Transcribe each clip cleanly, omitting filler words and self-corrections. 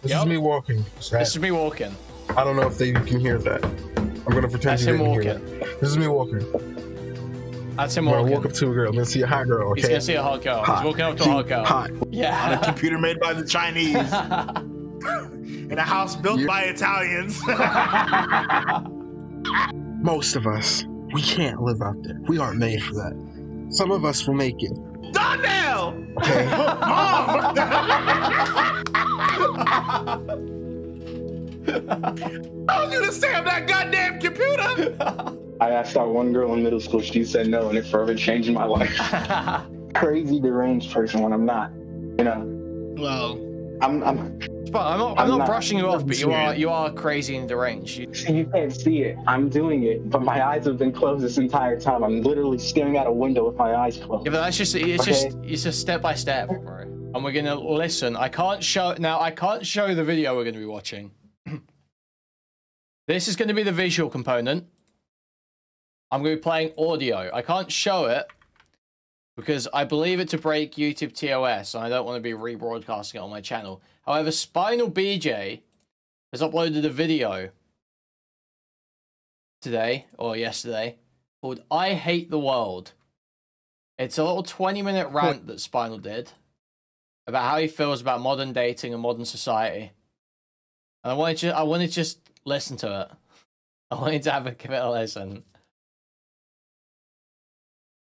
This is me walking. This is me walking. I don't know if they can hear that. I'm gonna pretend you didn't hear that. This is me walking. That's him walking. I'm gonna walk up to a girl. I'm gonna see a hot girl. Okay? He's gonna see a hot girl. Hot. He's walking up to a hot girl. Hot. Yeah. On a computer made by the Chinese. In a house built by Italians. Most of us, we can't live out there. We aren't made for that. Some of us will make it. Donnell! Okay. Mom! I told you to stay on that goddamn computer! I asked out one girl in middle school, she said no, and it forever changed my life. Crazy deranged person when I'm not, you know. Well, I'm not brushing you off, but you are crazy and deranged. You can't see it. I'm doing it, but my eyes have been closed this entire time. I'm literally staring out a window with my eyes closed. Yeah, but that's just it's just step by step, bro. And we're gonna listen. I can't show the video we're gonna be watching. This is gonna be the visual component. I'm gonna be playing audio. I can't show it because I believe it to break YouTube TOS, and I don't want to be rebroadcasting it on my channel. However, SpinalBJ has uploaded a video today, or yesterday, called I Hate the World. It's a little 20-minute rant that Spinal did about how he feels about modern dating and modern society. And I wanted to just listen to it. I wanted to give it a listen.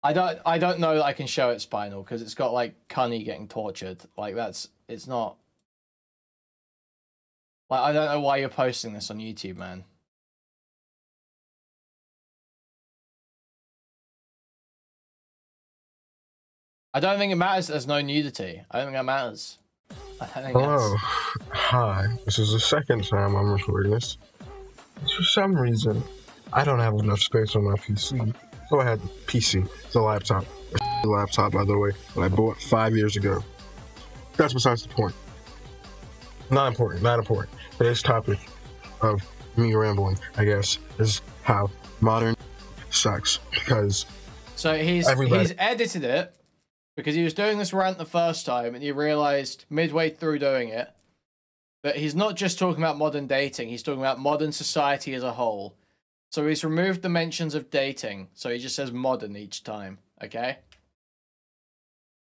I don't know that I can show it, Spinal, because it's got like Cunny getting tortured. Like it's not. Like, I don't know why you're posting this on YouTube, man. I don't think it matters. There's no nudity. I don't think that matters. Hello. Hi. This is the second time I'm recording this. For some reason, I don't have enough space on my PC. So I had the PC. It's a laptop. A laptop, by the way, that I bought 5 years ago. That's besides the point. Not important. Not important. Today's topic of me rambling, I guess, is how modern sucks. Because so he's edited it because he was doing this rant the first time, and he realized midway through doing it that he's not just talking about modern dating. He's talking about modern society as a whole. So he's removed the mentions of dating. So he just says modern each time. Okay.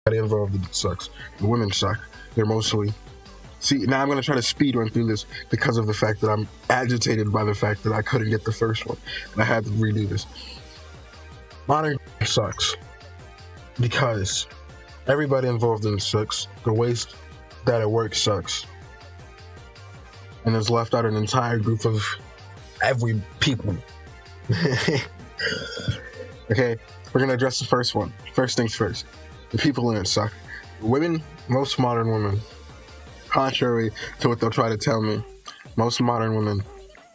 Involved, it sucks. The women suck. They're mostly. See, now I'm going to try to speed run through this because of the fact that I'm agitated by the fact that I couldn't get the first one. And I had to redo this. Modern sucks. Because everybody involved in it sucks. The waste that at work sucks. And it's left out an entire group of every people. Okay, we're going to address the first one. First things first. The people in it suck. Women, most modern women, contrary to what they'll try to tell me, most modern women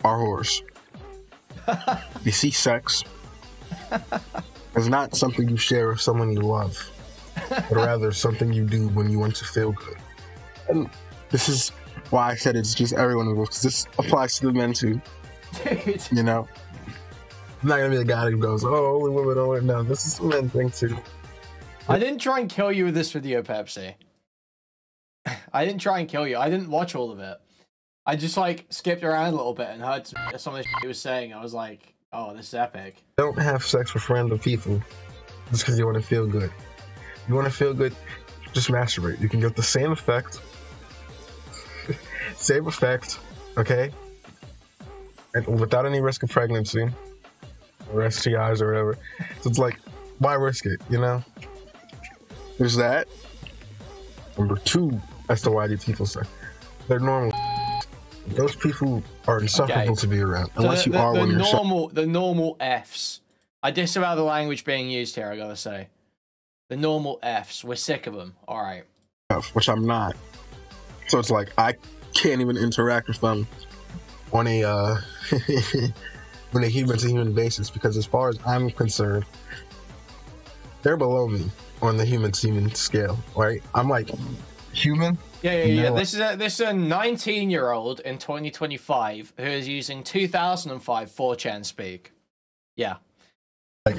are whores. You see, sex is not something you share with someone you love, but rather something you do when you want to feel good. And this is why I said it's just everyone involved, because this applies to the men too. Dude. You know? I'm not gonna be the guy who goes, oh, only women only. No, this is a men thing too. I didn't try and kill you with this video, Pepsi. I didn't try and kill you. I didn't watch all of it. I just like skipped around a little bit and heard some of the shit he was saying. I was like, oh, this is epic. Don't have sex with random people just because you want to feel good. You want to feel good, just masturbate. You can get the same effect. Same effect, okay? And without any risk of pregnancy or STIs or whatever. So it's like, why risk it, you know? There's that. Number two, as to why these people suck. They're normal. Those people are insufferable to be around, unless you are one yourself. The normal Fs. I disavow the language being used here, I gotta say. The normal Fs. We're sick of them. Alright. Which I'm not. So it's like, I can't even interact with them on a, on a human-to-human basis, because as far as I'm concerned, they're below me on the human-to-human scale, right? I'm like, human? Yeah. This is a 19-year-old in 2025 who is using 2005 4chan speak. Yeah. Like,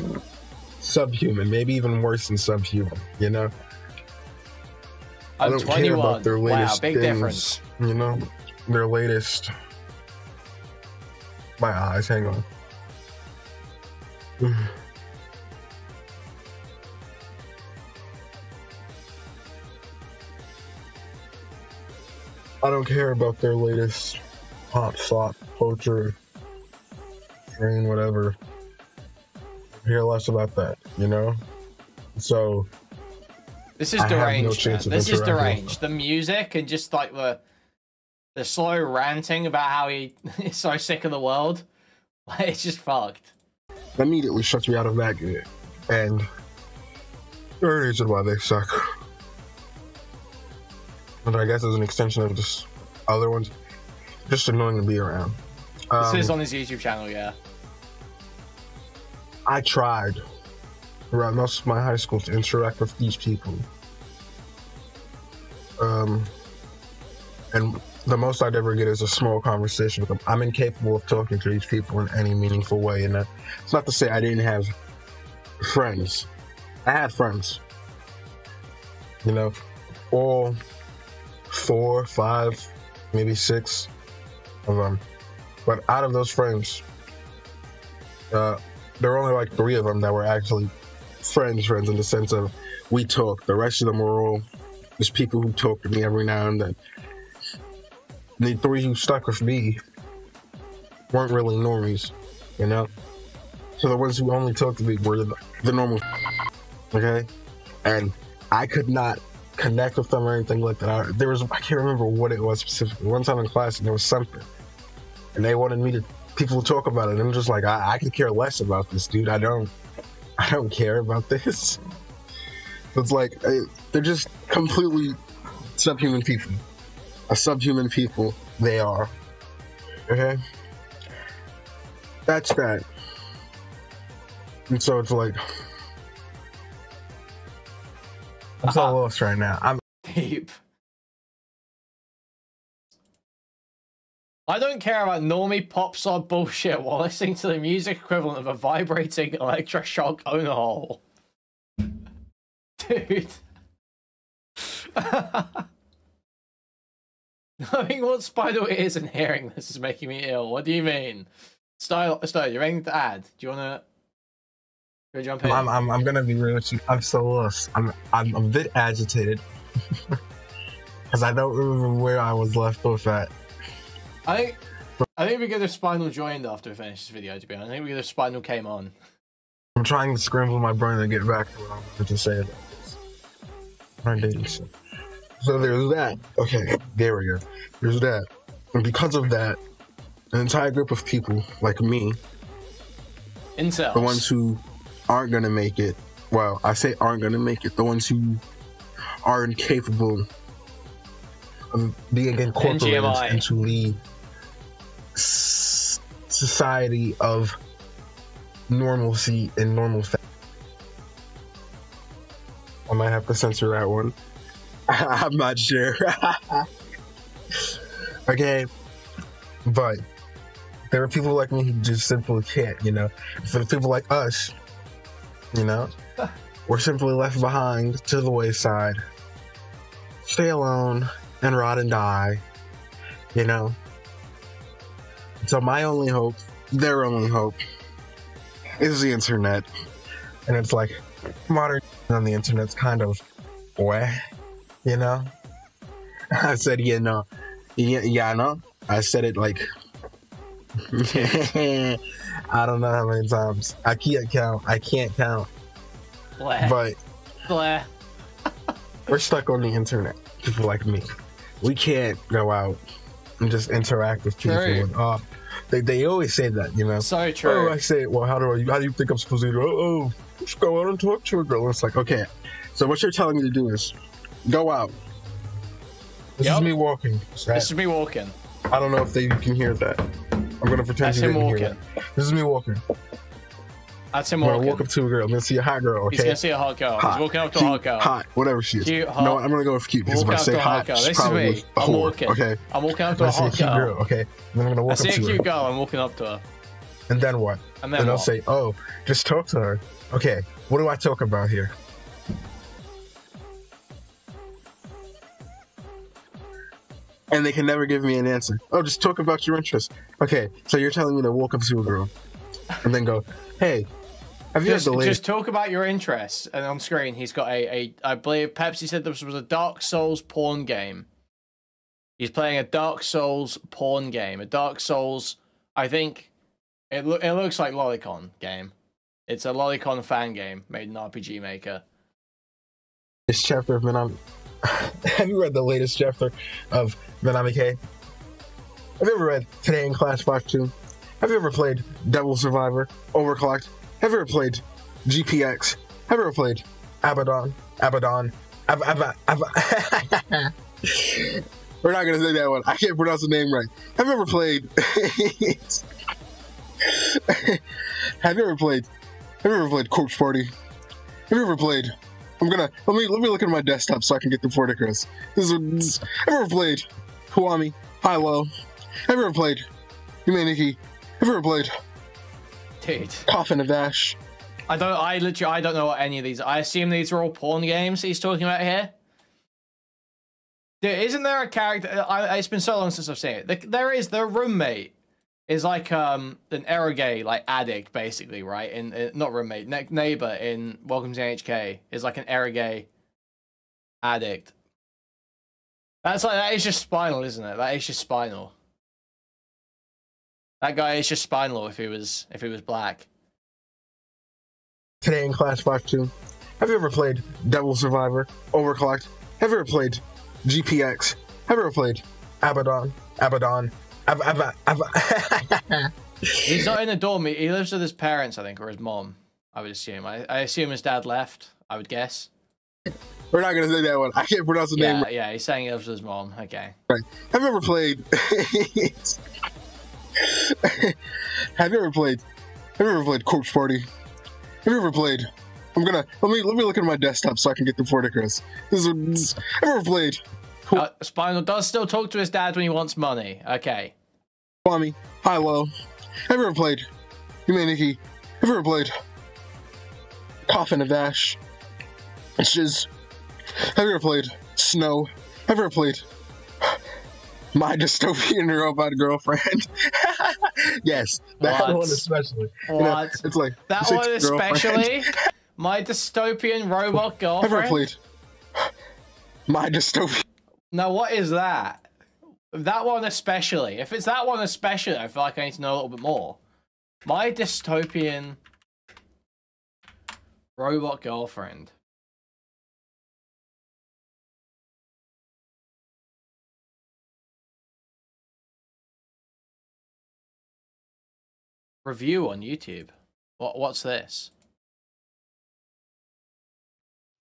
subhuman, maybe even worse than subhuman, you know? I'm don't 21. care about their latest Wow, big things, difference. you know, their latest. My eyes, hang on. I don't care about their latest pop, slop, culture, train, whatever. I hear less about that, you know? So this is deranged. No this is deranged. The music and just like the slow ranting about how he is so sick of the world. It's just fucked. That immediately shuts me out of that game. And there are reasons why they suck. And I guess as an extension of just other ones, just annoying to be around. This is on his YouTube channel, yeah. I tried throughout most of my high school to interact with these people. And the most I'd ever get is a small conversation with them. I'm incapable of talking to these people in any meaningful way. And it's not to say I didn't have friends. I had friends. You know, all 4, 5, maybe 6 of them. But out of those friends, there were only like 3 of them that were actually friends in the sense of we talked. The rest of them were all just people who talk to me every now and then. The 3 who stuck with me weren't really normies, you know? So the ones who only talked to me were the normal, okay? And I could not connect with them or anything like that. I can't remember what it was specifically. One time in class, and there was something, and they wanted me to people talk about it. And I'm just like, I could care less about this, dude. I don't care about this. So it's like they're just completely subhuman people. A subhuman people they are. Okay, that's that. And so it's like I'm so lost right now. I'm deep. I don't care about normie pop song bullshit while listening to the music equivalent of a vibrating electroshock owner hole. Dude. Knowing what Spider is and hearing this is making me ill. What do you mean? Stylo, you have anything to add? Do you wanna jump in? I'm gonna be real with you. I'm so lost. I'm a bit agitated because I don't remember where I was left off at. I think we get if Spinal joined after we finish this video. To be honest, I think we get if Spinal came on. I'm trying to scramble my brain to get back to what I wanted to say about this. I'm dating shit. So there's that. Okay, there we go. There's that. And because of that, an entire group of people like me, incels, the ones who aren't gonna make it. Well, I say aren't gonna make it. The ones who are incapable of being incorporated into the society of normalcy and normal. I might have to censor that one. I'm not sure. Okay, but there are people like me who just simply can't, you know. For the people like us, you know, we're simply left behind to the wayside, stay alone and rot and die, you know. So my only hope, their only hope, is the internet. And it's like, modern on the internet's kind of weh, you know? I said, yeah, no. Yeah, no. I said it like, I don't know how many times. I can't count. Bleh. But Bleh. we're stuck on the internet. People like me. We can't go out and just interact with people. And, they always say that, you know. So true. Oh, I say, well, how do you think I'm supposed to do? Just go out and talk to a girl. And it's like, okay. So what you're telling me to do is go out. This is me walking. This is me walking. I don't know if they can hear that. I'm gonna pretend you didn't hear that. This is me walking. That's him I'm walking. gonna walk up to a girl. I'm gonna see a hot girl. Okay. He's gonna see a hot girl. Hot. He's walking up to cute, a hot girl. Hot, whatever she is. Cute, hot. No, I'm gonna go with cute because if I say hot, she's probably a whore. Walking. Okay. I'm walking up to a hot girl. Okay. Then I'm gonna walk up to her. I see a cute girl. I'm walking up to her. And then what? And then I'll say, oh, just talk to her. Okay. What do I talk about here? and they can never give me an answer. Oh, just talk about your interests. Okay, so you're telling me to walk up to a girl and then go, hey, have you just talk about your interests. And on screen, he's got I believe Pepsi said this was a Dark Souls porn game. He's playing a Dark Souls porn game. A Dark Souls, I think, it looks like Lolicon game. It's a Lolicon fan game made in RPG Maker. This chapter of Minami. Have you read the latest chapter of Minami K? Have you ever read Today in Class 5-2? Have you ever played Devil Survivor, Overclocked? Have you ever played GPX? Have you ever played Abaddon? We're not gonna say that one. I can't pronounce the name right. Have you ever played? Have you ever played Corpse Party? Have you ever played? Let me look at my desktop so I can get the port across. Have you ever played Huami? High Low? Have you ever played Humaniki? Have you ever played Dude. Coffin of Dash? I don't know what any of these. I assume these are all porn games he's talking about here. Dude, isn't there a character? It's been so long since I've seen it. Their roommate is like an eroge like addict basically, right? In not roommate, neighbor in Welcome to NHK is like an eroge addict. That is just Spinal, isn't it? That is just Spinal. That guy is just Spinal if he was black. Today in Class 5-2. Have you ever played Devil Survivor, Overclocked? Have you ever played GPX? Have you ever played Abaddon? He's not in a dorm. He lives with his parents, I think, or his mom. I would assume. I assume his dad left. I would guess. We're not gonna say that one. I can't pronounce the name. Yeah, he's saying he lives with his mom. Okay. Right. Have you ever played? Have you ever played Corpse Party? Have you ever played? Let me look at my desktop so I can get the port across. Have you ever played? Spinal does still talk to his dad when he wants money. Okay. Kwame, High Low. Have you ever played Humaniki? Have you ever played Coffin of Dash? Shiz. Have you ever played Snow? Have you ever played My Dystopian Robot Girlfriend? Yes, that one especially. What? You know, it's like that one especially? My Dystopian Robot Girlfriend? Have you ever played My Dystopian? Now, what is that? That one especially. If it's that one especially, I feel like I need to know a little bit more. My Dystopian Robot Girlfriend. Review on YouTube. What's this?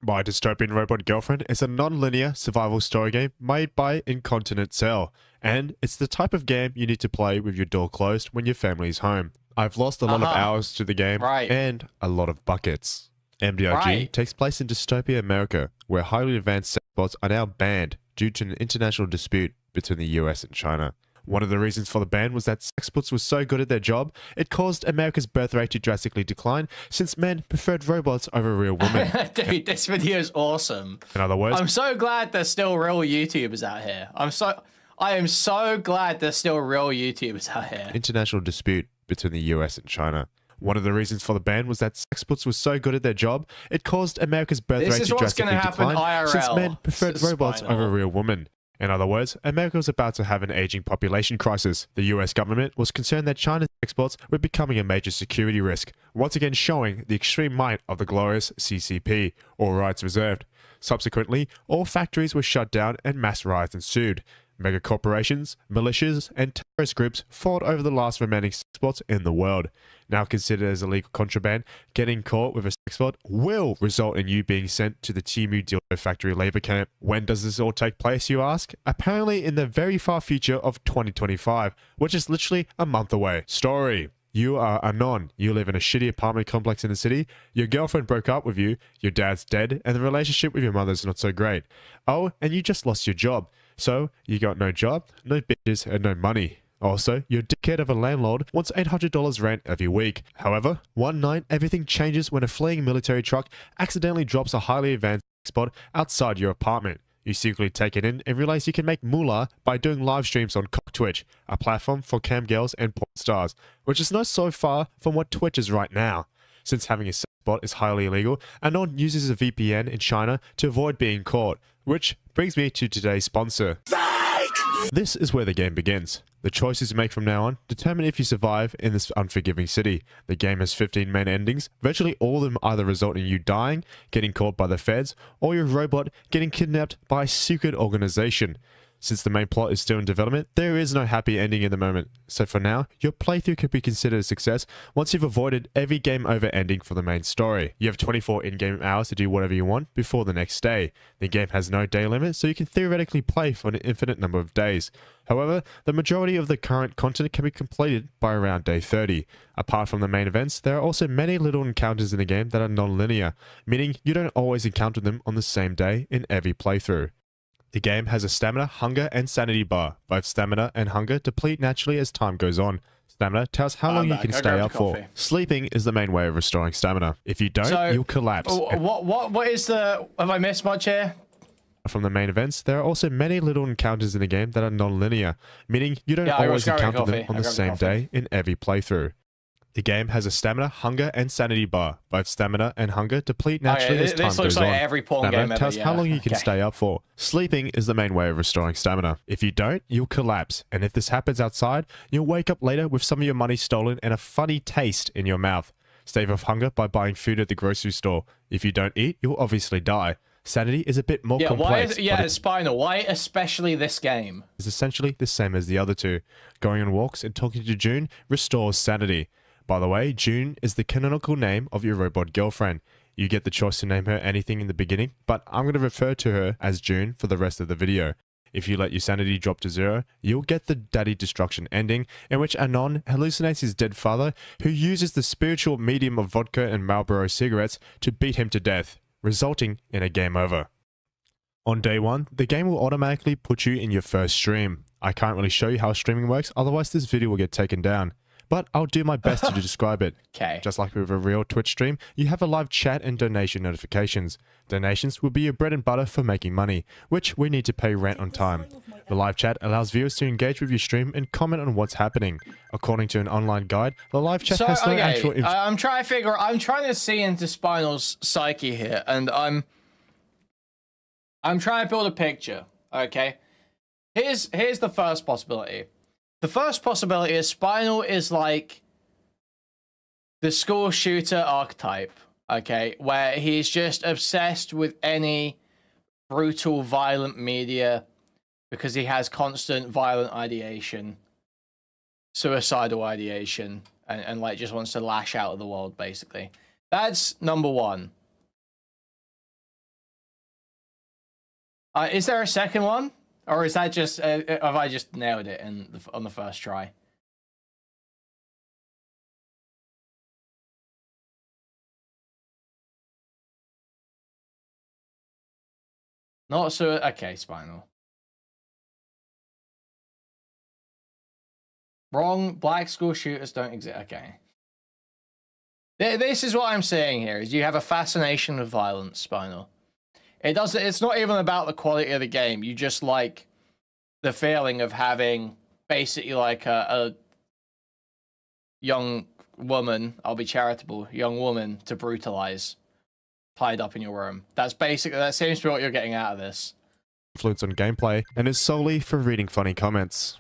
My Dystopian Robot Girlfriend is a non-linear survival story game made by Incontinent Cell, and it's the type of game you need to play with your door closed when your family's home. I've lost a lot of hours to the game and a lot of buckets. MDRG takes place in Dystopia America, where highly advanced sex bots are now banned due to an international dispute between the US and China. One of the reasons for the ban was that sex bots were so good at their job, it caused America's birth rate to drastically decline since men preferred robots over real women. Dude, this video is awesome. In other words, I'm so glad there's still real YouTubers out here. I am so glad there's still real YouTubers out here. International dispute between the US and China. One of the reasons for the ban was that sex bots were so good at their job, it caused America's birth rate to drastically decline since men preferred robots over real women. In other words, America was about to have an aging population crisis. The US government was concerned that China's exports were becoming a major security risk, once again showing the extreme might of the glorious CCP, all rights reserved. Subsequently, all factories were shut down and mass riots ensued. Mega corporations, militias, and terrorist groups fought over the last remaining sex bots in the world. Now considered as illegal contraband, getting caught with a sex bot will result in you being sent to the Timu dildo factory labor camp. When does this all take place, you ask? Apparently in the very far future of 2025, which is literally a month away. Story. You are Anon. You live in a shitty apartment complex in the city. Your girlfriend broke up with you. Your dad's dead. And the relationship with your mother's not so great. Oh, and you just lost your job. So, you got no job, no bitches, and no money. Also, your dickhead of a landlord wants $800 rent every week. However, one night, everything changes when a fleeing military truck accidentally drops a highly advanced spot outside your apartment. You secretly take it in and realize you can make moolah by doing live streams on Twitch, a platform for cam girls and porn stars, which is not so far from what Twitch is right now. Since having a sex bot is highly illegal, Anon uses a VPN in China to avoid being caught, which brings me to today's sponsor. This is where the game begins. The choices you make from now on determine if you survive in this unforgiving city. The game has 15 main endings. Virtually all of them either result in you dying, getting caught by the feds, or your robot getting kidnapped by a secret organization. Since the main plot is still in development, there is no happy ending at the moment. So for now, your playthrough could be considered a success once you've avoided every game over ending for the main story. You have 24 in-game hours to do whatever you want before the next day. The game has no day limit, so you can theoretically play for an infinite number of days. However, the majority of the current content can be completed by around day 30. Apart from the main events, there are also many little encounters in the game that are non-linear, meaning you don't always encounter them on the same day in every playthrough. The game has a stamina, hunger, and sanity bar. Both stamina and hunger deplete naturally as time goes on. Stamina tells how long you can stay up for. Sleeping is the main way of restoring stamina. If you don't, you'll collapse. What is the... Have I missed much here? From the main events, there are also many little encounters in the game that are non-linear, meaning you don't always encounter them on the same day in every playthrough. The game has a stamina, hunger, and sanity bar. Both stamina and hunger deplete naturally as time goes on. This looks like every porn game ever, tells how long you can stay up for. Sleeping is the main way of restoring stamina. If you don't, you'll collapse. And if this happens outside, you'll wake up later with some of your money stolen and a funny taste in your mouth. Stave off hunger by buying food at the grocery store. If you don't eat, you'll obviously die. Sanity is a bit more complex. Spinal. Why especially this game? It's essentially the same as the other two. Going on walks and talking to June restores sanity. By the way, June is the canonical name of your robot girlfriend. You get the choice to name her anything in the beginning, but I'm going to refer to her as June for the rest of the video. If you let your sanity drop to 0, you'll get the Daddy Destruction ending, in which Anon hallucinates his dead father, who uses the spiritual medium of vodka and Marlboro cigarettes to beat him to death, resulting in a game over. On day 1, the game will automatically put you in your first stream. I can't really show you how streaming works, otherwise this video will get taken down. But I'll do my best to describe it. Okay. Just like with a real Twitch stream, you have a live chat and donation notifications. Donations will be your bread and butter for making money, which we need to pay rent on time. The live chat allows viewers to engage with your stream and comment on what's happening. According to an online guide, the live chat has no actual I'm trying to see into Spinal's psyche here, and I'm trying to build a picture. Okay. Here's the first possibility. The first possibility is Spinal is like the school shooter archetype, okay, where he's just obsessed with any brutal, violent media because he has constant violent ideation, suicidal ideation, and like just wants to lash out at the world, basically. That's number one. Is there a second one? Or is that just, have I just nailed it on the first try? Not so, okay, Spinal. Wrong, black school shooters don't exist, okay. This is what I'm saying here, is you have a fascination with violence, Spinal. It's not even about the quality of the game. You just like the feeling of having basically like a young woman, I'll be charitable, young woman to brutalize tied up in your room. That seems to be what you're getting out of this. Influence on gameplay and is solely for reading funny comments.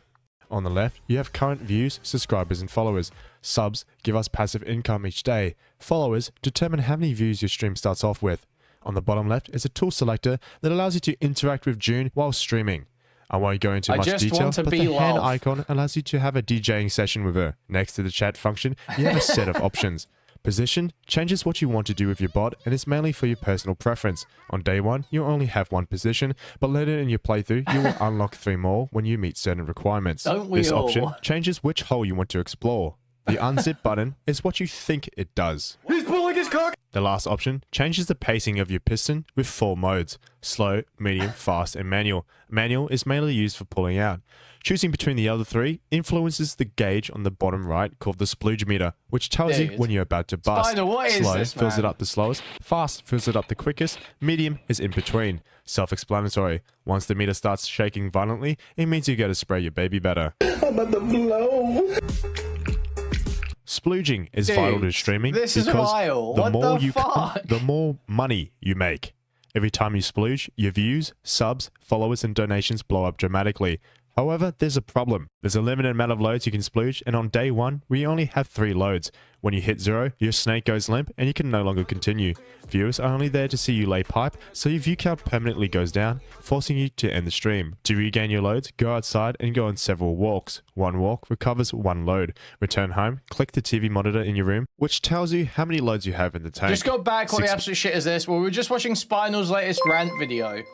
On the left, you have current views, subscribers, and followers. Subs give us passive income each day. Followers determine how many views your stream starts off with. On the bottom left is a tool selector that allows you to interact with June while streaming. I won't go into much detail, but the hand icon allows you to have a DJing session with her. Next to the chat function, you have a set of options. Position changes what you want to do with your bot and is mainly for your personal preference. On day 1, you only have 1 position, but later in your playthrough, you will unlock 3 more when you meet certain requirements. This option changes which hole you want to explore. The unzip button is what you think it does. He's pulling his cock! The last option changes the pacing of your piston with 4 modes: slow, medium, fast, and manual. Manual is mainly used for pulling out. Choosing between the other 3 influences the gauge on the bottom right called the splooge meter, which tells you when you're about to bust. Slow fills it up the slowest, fast fills it up the quickest, medium is in between. Self-explanatory. Once the meter starts shaking violently, it means you gotta spray your baby better. I'm about to blow. Splooging is vital to streaming because the more money you make. Every time you splooge, your views, subs, followers, and donations blow up dramatically. However, there's a problem. There's a limited amount of loads you can splooge, and on day 1, we only have 3 loads. When you hit 0, your snake goes limp, and you can no longer continue. Viewers are only there to see you lay pipe, so your view count permanently goes down, forcing you to end the stream. To regain your loads, go outside and go on several walks. 1 walk recovers 1 load. Return home, click the TV monitor in your room, which tells you how many loads you have in the tank. Just go back, what the absolute shit is this? Well, we were just watching Spinal's latest rant video.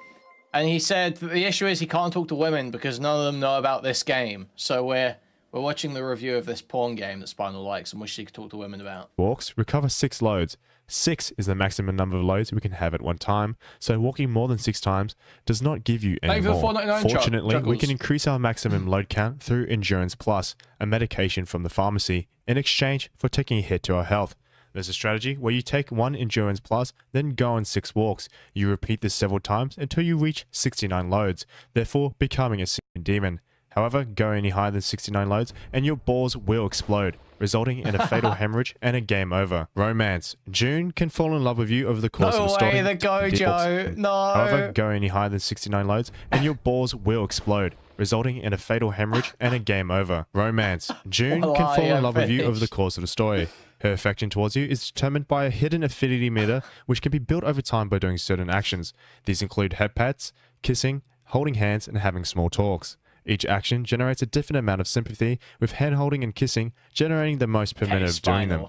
And he said that the issue is he can't talk to women because none of them know about this game. So we're watching the review of this porn game that Spinal likes and wishes he could talk to women about. Walks recover 6 loads. 6 is the maximum number of loads we can have at one time, so walking more than 6 times does not give you any more. Fortunately, we can increase our maximum load count through Endurance Plus, a medication from the pharmacy, in exchange for taking a hit to our health. There's a strategy where you take 1 Endurance Plus, then go on 6 walks. You repeat this several times until you reach 69 loads, therefore becoming a demon. However, go any higher than 69 loads and your balls will explode, resulting in a fatal hemorrhage and a game over. Romance. June can fall in love with you over the course of a story. No way, the Gojo. No. However, go any higher than 69 loads and your balls will explode, resulting in a fatal hemorrhage and a game over. Romance. June can fall in love with you over the course of the story. Her affection towards you is determined by a hidden affinity meter, which can be built over time by doing certain actions. These include head pats, kissing, holding hands, and having small talks. Each action generates a different amount of sympathy, with hand-holding and kissing generating the most per minute of doing them.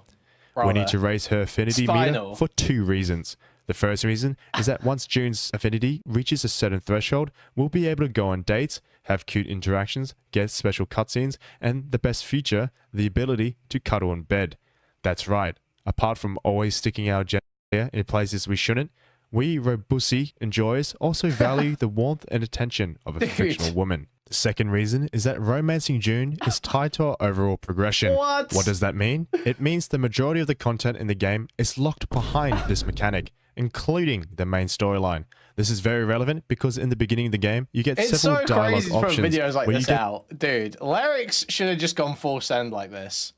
We need to raise her affinity meter for 2 reasons. The first reason is that once June's affinity reaches a certain threshold, we'll be able to go on dates, have cute interactions, get special cutscenes, and the best feature, the ability to cuddle in bed. That's right. Apart from always sticking our gender in places we shouldn't, we Robussy enjoyers also value the warmth and attention of a fictional woman. The second reason is that romancing June is tied to our overall progression. What does that mean? It means the majority of the content in the game is locked behind this mechanic, including the main storyline. This is very relevant because in the beginning of the game, you get several dialogue options. It's so crazy to put videos like this out. Dude, Lyrics should have just gone full send like this.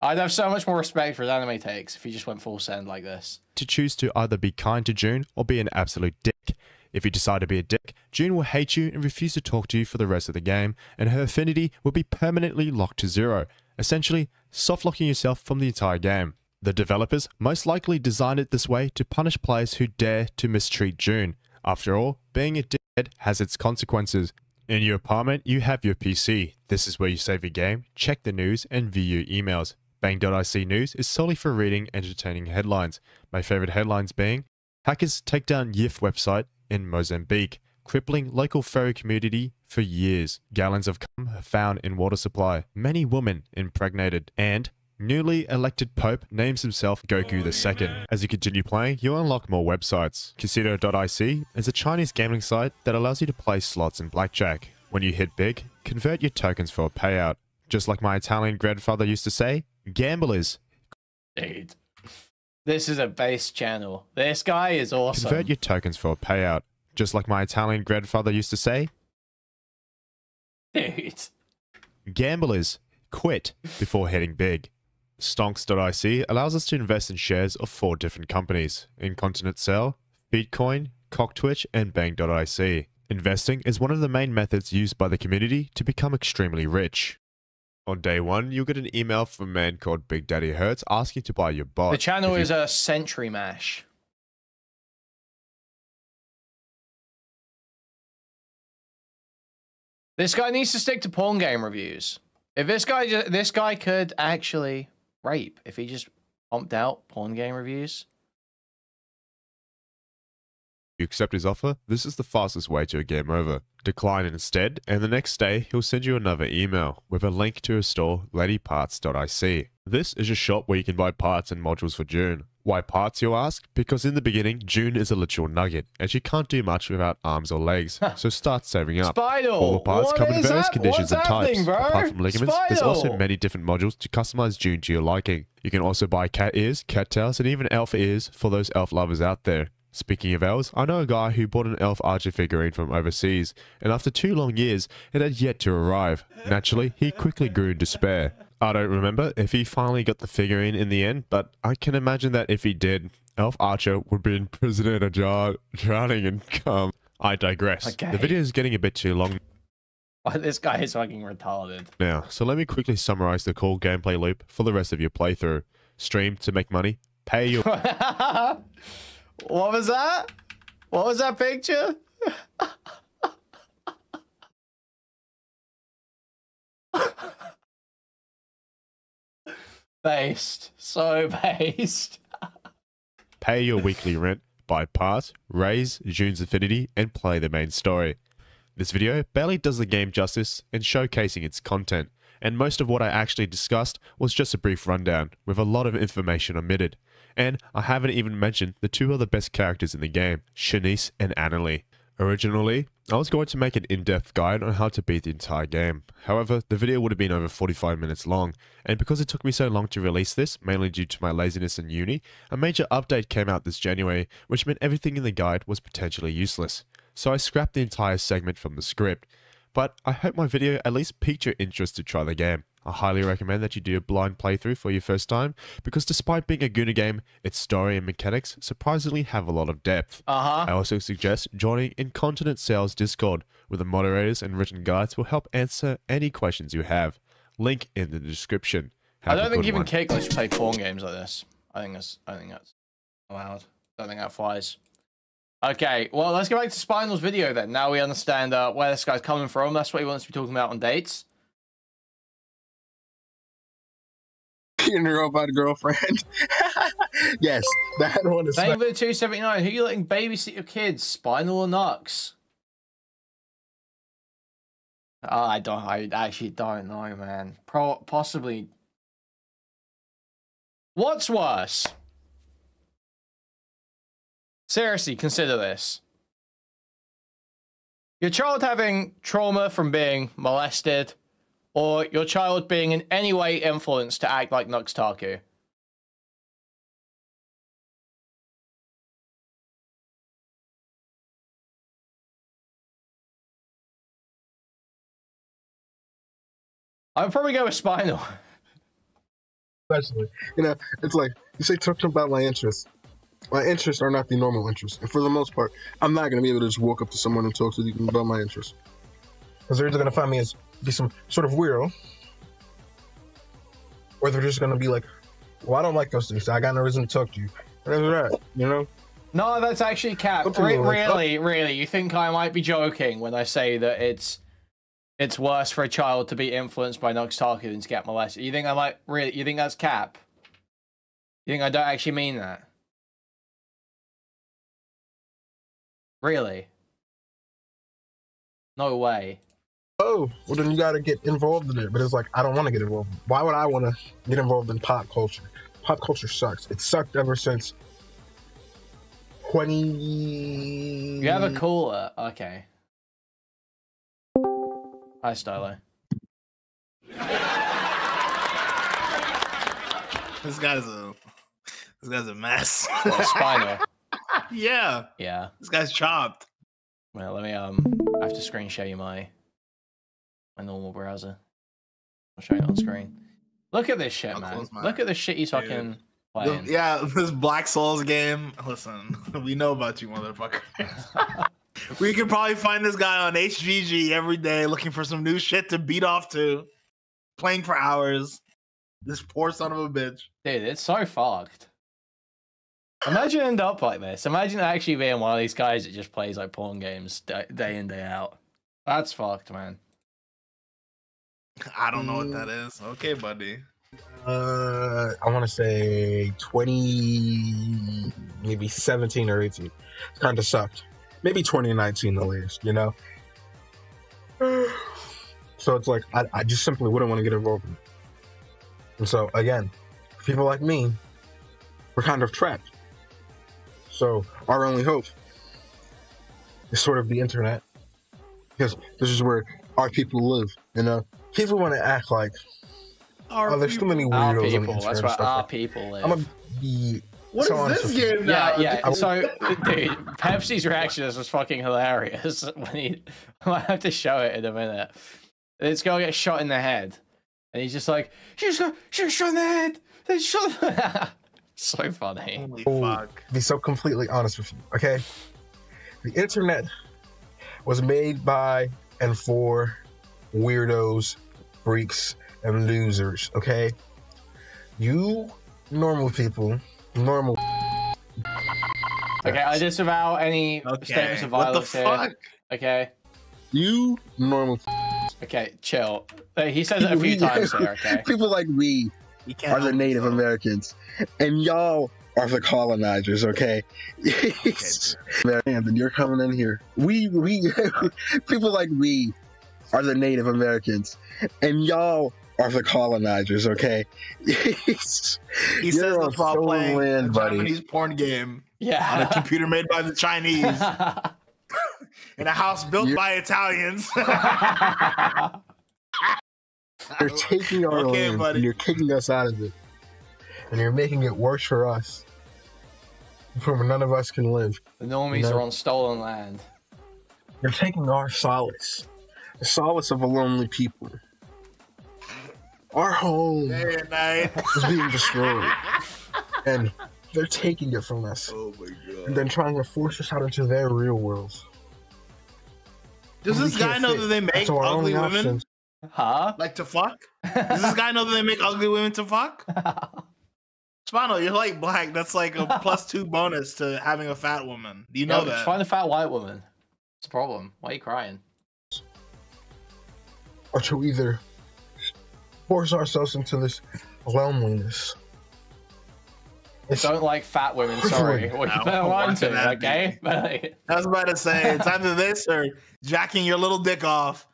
I'd have so much more respect for his anime takes if he just went full send like this. To choose to either be kind to June or be an absolute dick. If you decide to be a dick, June will hate you and refuse to talk to you for the rest of the game, and her affinity will be permanently locked to 0, essentially soft-locking yourself from the entire game. The developers most likely designed it this way to punish players who dare to mistreat June. After all, being a dickhead has its consequences. In your apartment, you have your PC. This is where you save your game, check the news, and view your emails. Bang.ic News is solely for reading entertaining headlines. My favorite headlines being, hackers take down YIF website in Mozambique, crippling local furry community for years. Gallons of cum found in water supply. Many women impregnated. And newly elected Pope names himself Goku II. As you continue playing, you unlock more websites. Casino.ic is a Chinese gambling site that allows you to play slots and blackjack. When you hit big, convert your tokens for a payout. Just like my Italian grandfather used to say, gamblers. Dude, this is a base channel. This guy is awesome. Convert your tokens for a payout. Just like my Italian grandfather used to say, dude. Gamblers, quit before hitting big. Stonks.ic allows us to invest in shares of 4 different companies: Incontinent Cell, Bitcoin, CockTwitch, and Bang.ic. Investing is one of the main methods used by the community to become extremely rich. On day 1, you'll get an email from a man called Big Daddy Hertz asking to buy your bot. The channel is a Century Mash. This guy needs to stick to porn game reviews. If this guy could actually rape, if he just pumped out porn game reviews. You accept his offer, this is the fastest way to a game over. Decline instead, and the next day he'll send you another email with a link to his store, ladyparts.ic. This is a shop where you can buy parts and modules for June. Why parts, you ask? Because in the beginning, June is a literal nugget, and she can't do much without arms or legs, so start saving up. Spinal! All the parts come in various conditions and types. Bro? Apart from ligaments, Spinal! there's also many different modules to customize June to your liking. You can also buy cat ears, cat tails, and even elf ears for those elf lovers out there. Speaking of elves, I know a guy who bought an elf archer figurine from overseas, and after 2 long years, it had yet to arrive. Naturally, he quickly grew in despair. I don't remember if he finally got the figurine in the end, but I can imagine that if he did, Elf Archer would be in prison in a jar, drowning in cum. I digress. Okay. The video is getting a bit too long. Oh, this guy is fucking retarded. Now, so let me quickly summarize the cool gameplay loop for the rest of your playthrough. Stream to make money, pay your... What was that? What was that picture? Based. So based. Pay your weekly rent, buy parts, raise June's affinity, and play the main story. This video barely does the game justice in showcasing its content, and most of what I actually discussed was just a brief rundown, with a lot of information omitted. And I haven't even mentioned the 2 other best characters in the game, Shanice and Annalie. Originally, I was going to make an in-depth guide on how to beat the entire game. However, the video would have been over 45 minutes long, and because it took me so long to release this, mainly due to my laziness in uni, a major update came out this January, which meant everything in the guide was potentially useless. So I scrapped the entire segment from the script. But I hope my video at least piqued your interest to try the game. I highly recommend that you do a blind playthrough for your first time, because despite being a Guna game, its story and mechanics surprisingly have a lot of depth. I also suggest joining Incontinent Sales Discord, where the moderators and written guides will help answer any questions you have. Link in the description. I don't think even Kicklish play porn games like this. I think that's allowed. I don't think that flies. Okay, well, let's go back to Spinal's video then. Now we understand where this guy's coming from. That's what he wants to be talking about on dates. Your robot girlfriend. Yes, that one is. Thank you for the 279. Who are you letting babysit your kids, Spinal or Nux? Oh, I actually don't know, man. Possibly. What's worse? Seriously, consider this. Your child having trauma from being molested, or your child being in any way influenced to act like Nux Taku. I'd probably go with Spinal. Especially, it's like, you say talk about my interests. My interests are not the normal interests. And for the most part, I'm not going to be able to just walk up to someone and talk to them about my interests. Because they're either going to find me as be some sort of weirdo, or they're just going to be like, well, I don't like those things, so I got no reason to talk to you. No, that's actually cap. Really, you think I might be joking when I say that it's worse for a child to be influenced by Nux Taku than to get molested? You think I might really? You think that's cap? You think I don't actually mean that? Really? No way. Oh, well then you gotta get involved in it. But it's like, I don't want to get involved. Why would I want to get involved in pop culture? Pop culture sucks. It sucked ever since 20... You have a cooler. Okay. Hi, Stylo. This guy's a mess. Well, Spinal. Yeah. Yeah. This guy's chopped. Well, let me I have to screen share you my normal browser. I'll show you on screen. Look at this shit, man. Look at the shit he's fucking playing. Yeah, this Black Souls game. Listen, we know about you, motherfucker. We could probably find this guy on HGG every day looking for some new shit to beat off to. Playing for hours. This poor son of a bitch. Dude, it's so fucked. Imagine end up like this. Imagine actually being one of these guys that just plays like porn games day in, day out. That's fucked, man. I don't know what that is. Okay, buddy. I want to say 20, maybe 17 or 18. Kind of sucked. Maybe 2019 the latest, you know? So it's like, I just simply wouldn't want to get involved in it. And so, again, people like me, we're kind of trapped. So our only hope is sort of the internet, because this is where our people live. You know, people want to act like, there's too many weirdos on the internet. That's where our people live. I'm gonna be. What so is this game now? Yeah. So, dude, Pepsi's reaction was fucking hilarious. I might have to show it in a minute. This guy gets shot in the head, and he's just like, she was shot in the head. They shot. So funny. Holy fuck. Be so completely honest with you, okay? The internet was made by and for weirdos, freaks, and losers, okay? You normal people, normal. Okay, I disavow any statements of violence here. Okay. You normal. Okay, chill. He says it a few times here. Okay. People like we are the Native Americans, and y'all are the colonizers. Okay. And you're coming in here. We people like we are the Native Americans, and y'all are the colonizers. Okay. He says this while playing a Japanese porn game. Yeah. On a computer made by the Chinese. In a house built by Italians. You're taking our land, and you're kicking us out of it, and you're making it worse for us, where none of us can live. The normies are on stolen land. You're taking our solace, the solace of a lonely people. Our home is being destroyed, and they're taking it from us. Oh my god! And then trying to force us out into their real worlds. Does this guy know that they make ugly women? Huh? Like to fuck? Does this guy know that they make ugly women to fuck? Spinal, you're like black. That's like a +2 bonus to having a fat woman. Do you know that? Find a fat white woman. It's a problem. Why are you crying? Or to either force ourselves into this loneliness. I don't like fat women, sorry. Well, you better want to, okay? I was about to say, it's either this or jacking your little dick off.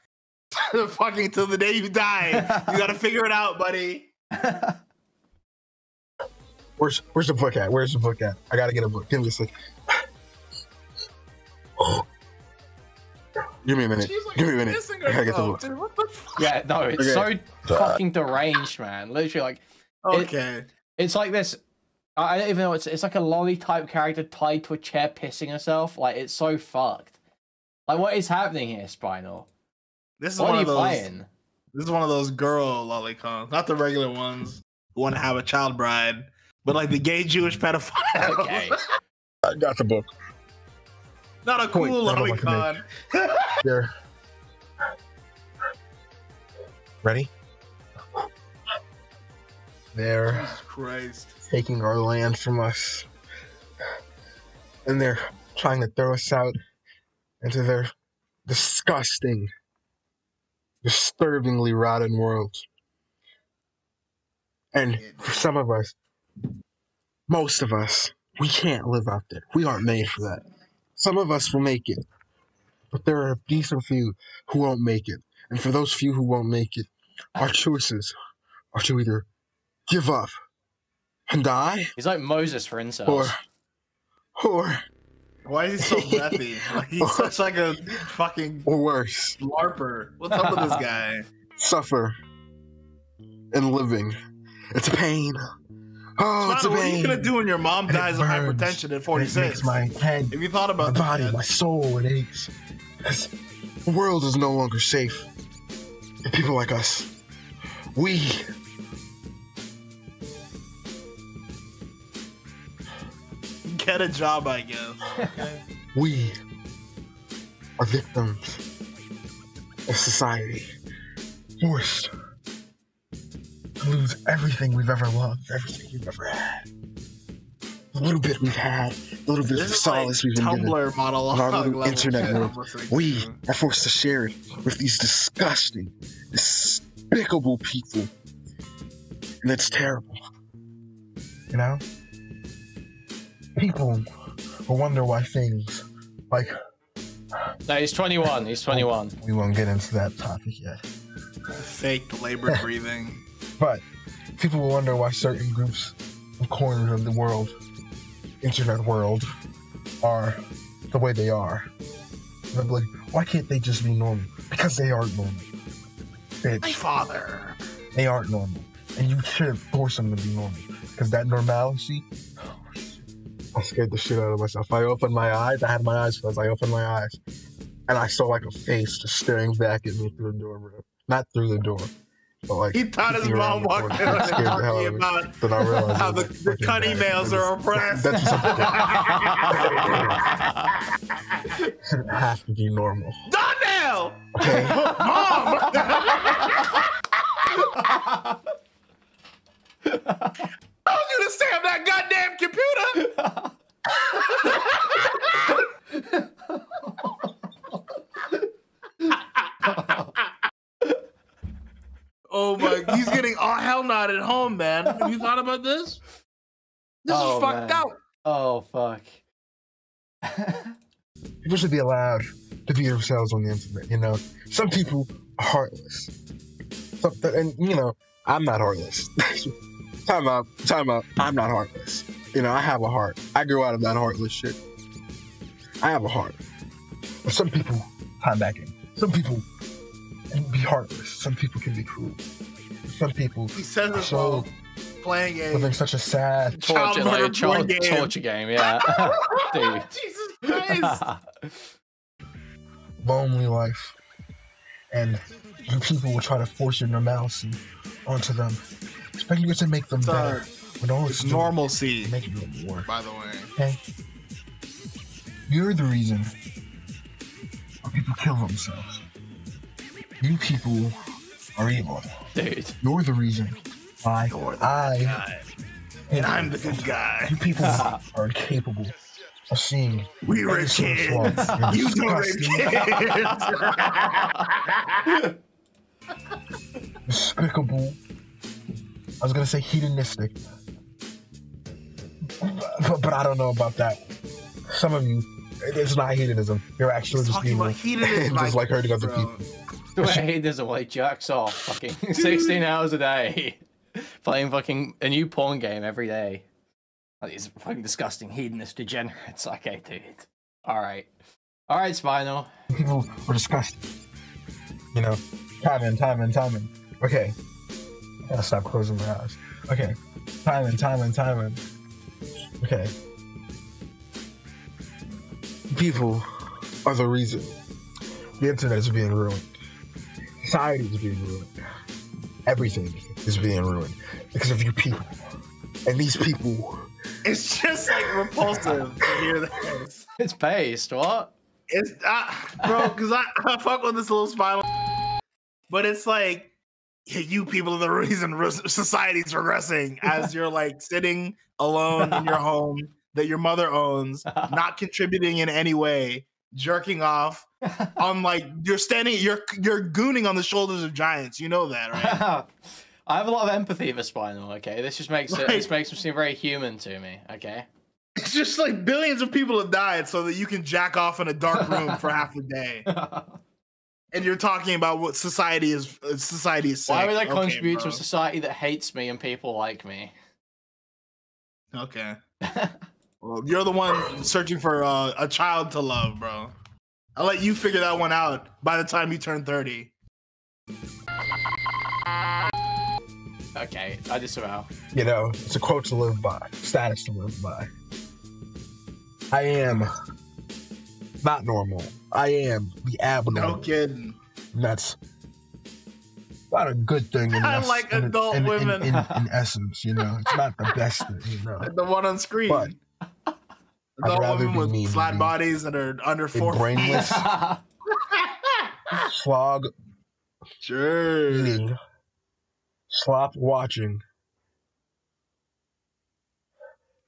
Fucking till the day you die. You gotta figure it out, buddy. Where's the book at? Where's the book at? I gotta get a book. Give me a second. Give me a minute. Give me a minute. I gotta get the book. Dude, what the fuck? Yeah, no, it's so fucking deranged, man. Literally, like, it's like this. I don't even know. It's like a lolly type character tied to a chair pissing herself. Like, it's so fucked. Like, what is happening here, Spinal? This is what one are of you those. Playing? This is one of those girl lolicons, not the regular ones who want to have a child bride, but like the gay Jewish pedophile. Okay. I got the book. Not a cool lolicon. There. Ready? They're Jesus Christ. Taking our land from us, and they're trying to throw us out into their disgusting, disturbingly rotten world. And for some of us, most of us, we can't live out there. We aren't made for that. Some of us will make it, but there are a decent few who won't make it. And for those few who won't make it, our choices are to either give up and die. He's like Moses for incels. Or why is he so breathy? Like, he's such like a fucking or worse LARPer. What's up with this guy? Suffer in living. It's a pain. Oh, it's a pain. What are you gonna do when your mom dies of hypertension at 46? It makes my head, have you thought about my body, my soul, it aches. Because the world is no longer safe. And people like us, we get a job, I guess. Okay. We are victims of society, forced to lose everything we've ever loved, everything we've ever had. The little bit we've had, the little bit of solace we've been given Tumblr monologue in our little internet world. We are forced to share it with these disgusting, despicable people. And it's terrible. You know? People will wonder why things like... No, he's 21. He's 21. We won't get into that topic yet. Fake labored breathing. But people will wonder why certain groups corners of the world, internet world, are the way they are. And I'm like, why can't they just be normal? Because they aren't normal. Bitch. My father. They aren't normal. And you shouldn't force them to be normal. Because that normalcy, I scared the shit out of myself. I opened my eyes. I had my eyes closed. I opened my eyes. And I saw like a face just staring back at me through the door. Not through the door. But like, he thought his mom walked in and talking about how the cunny males are oppressed. That's shouldn't have to be normal. Donnell! Okay. Mom! I told you to stay on that goddamn computer! Oh my, he's getting all hell not at home, man. Have you thought about this? This is fucked up. Oh, fuck. People should be allowed to be themselves on the internet, you know? Some people are heartless. And, you know, I'm not heartless. Time out. I'm not heartless. You know, I have a heart. I grew out of that heartless shit. I have a heart. But some people, time back in, some people can be heartless. Some people can be cruel. Some people he says this while playing a living such a sad torture game, yeah. Dude. Jesus Christ. Lonely life. And you people will try to force your normalcy onto them. Expecting it to make them better. But all it's normalcy. Make them more. By the way. Okay? You're the reason why people kill themselves. You people are evil. Dude. You're the reason why and I'm the good guy. You people are incapable of seeing. We rape kids. You don't rape kids. Despicable. I was gonna say hedonistic. But I don't know about that. Some of you, it's not hedonism. You're actually just evil. Just like hurting other people. Wait, there's a white jacks off fucking 16 hours a day. Playing fucking a new porn game every day. Like, these fucking disgusting hedonist degenerates. Okay, dude. Alright. Alright, Spinal. People were disgusting. You know, time in. Okay. I gotta stop closing my eyes. Okay. Time in. Okay. People are the reason the internet is being ruined. Society is being ruined. Everything is being ruined because of you people. And these people. It's just like repulsive to hear this. It's based, what? It's bro, because I fuck with this little Spinal, but it's like, yeah, you people are the reason society's regressing as you're like sitting alone in your home that your mother owns, not contributing in any way, jerking off on like you're gooning on the shoulders of giants. You know that, right? I have a lot of empathy for Spinal. Okay, this just makes it. This makes him seem very human to me. Okay. It's just like billions of people have died so that you can jack off in a dark room for half a day. And you're talking about what society is. Society is sick. Why would I contribute to a society that hates me and people like me? Okay. Well, you're the one searching for a child to love, bro. I'll let you figure that one out by the time you turn 30. Okay, I disavow. You know, it's a quote to live by, status to live by. I am not normal. I am the abnormal. No kidding. And that's not a good thing. I like adult women. In essence, you know, it's not the best thing, you know. The one on screen. But adult women with flat bodies that are under 4 feet. Brainless. Slog. Sure. Eating. Slop watching.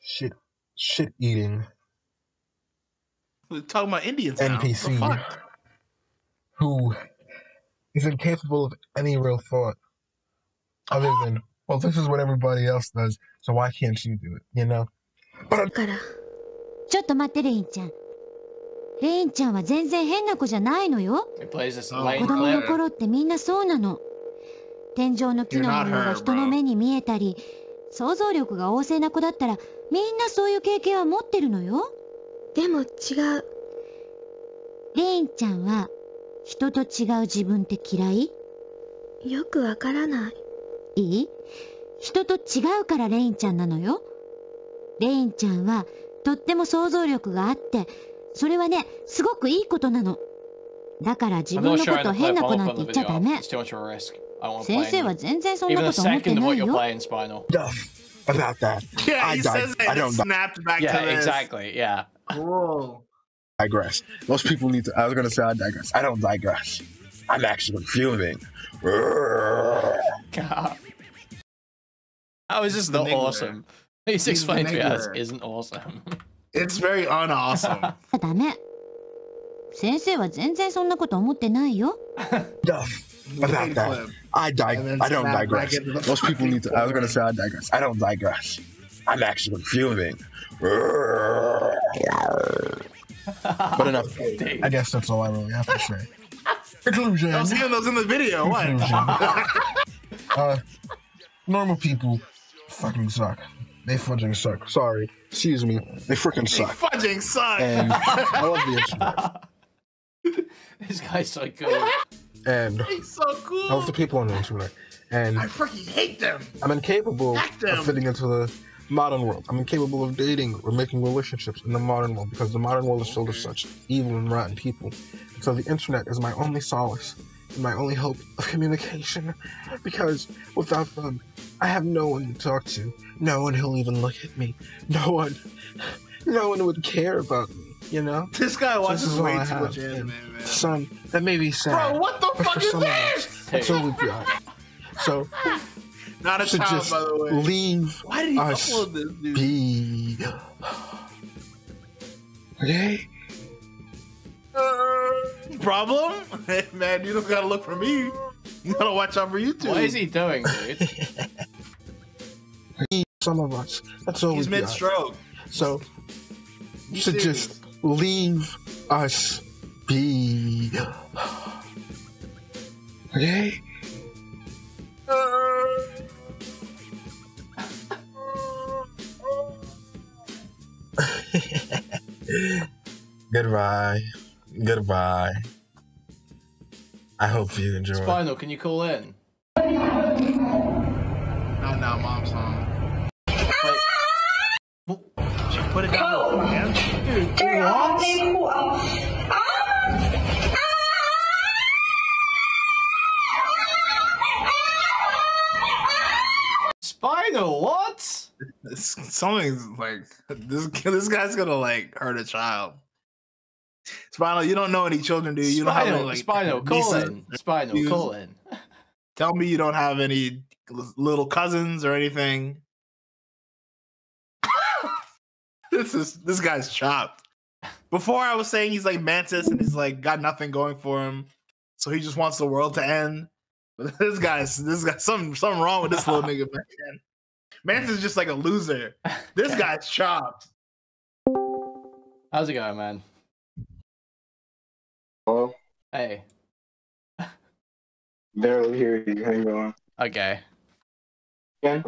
Shit eating. We're talking about Indians NPC now. who is incapable of any real thought other than, well, this is what everybody else does, so why can't you do it, you know? But ちょっと待ってレインちゃん。レインちゃんは全然変な子じゃないのよ。子供の頃ってみんなそうなの。天井の木の模様が人の目に見えたり、想像力が旺盛な子だったらみんなそういう経験は持ってるのよ。でも違う。レインちゃんは人と違う自分って嫌い？よくわからない。いい？人と違うからレインちゃんなのよ。レインちゃんはとっても想像力があって、それはね、すごくいいことなの。だから自分のことを変な子なんて言っちゃダメ。先生は全然そんなこと思ってないよ。About that. Yeah, I he says it and snapped back to this. Exactly, yeah. Whoa. Digress. Most people need to. I was gonna say I digress. I don't digress. I'm actually fuming. God. How is this not awesome? Please explain to me how this isn't awesome. It's very unawesome. ダメ。先生は全然そんなこと思ってないよ。About that. I don't digress. Most people need to. I was gonna say I digress. I don't digress. I'm actually fuming. But enough. I guess that's all I really have to say. Conclusion. I was hearing those in the video. What? Normal people fucking suck. They fudging suck. Sorry. Excuse me. They freaking suck. They fudging suck. And I love the internet. This guy's so cool. And he's so cool. I love the people on the internet. And I freaking hate them. I'm incapable of fitting into the modern world. I'm incapable of dating or making relationships in the modern world because the modern world is filled with such evil and rotten people. And so the internet is my only solace and my only hope of communication, because without them, I have no one to talk to. No one who'll even look at me. No one would care about me, you know? This guy watches way too much anime, man. Son, that may be sad. Bro, what the fuck is this? That's all we've got. So, not a child, by the way. Leave Why did he us upload this, dude? be. Okay? Problem? Hey, man, you don't gotta look for me. You gotta watch out for you too. What is he doing, dude? Some of us. That's all He's we've mid-stroke. got. So, you should just leave us be. Okay? Goodbye. Goodbye. I hope you enjoy. Spinal, can you call in? Not now, mom's home. Wait. She put it down, man. Dude, what? Spinal, what? Something's like this guy's gonna like hurt a child. Spinal, you don't know any children, do you? You don't have any, like, Spinal, call in. Spinal, call in. Tell me you don't have any little cousins or anything. This guy's chopped. Before I was saying he's like Mantis and he's like got nothing going for him, so he just wants the world to end. But this guy's something wrong with this little nigga, man. Mantis is just like a loser. This guy's chopped. How's it going, man? Hello? Hey. Barely hear you. How you going? Okay. Again?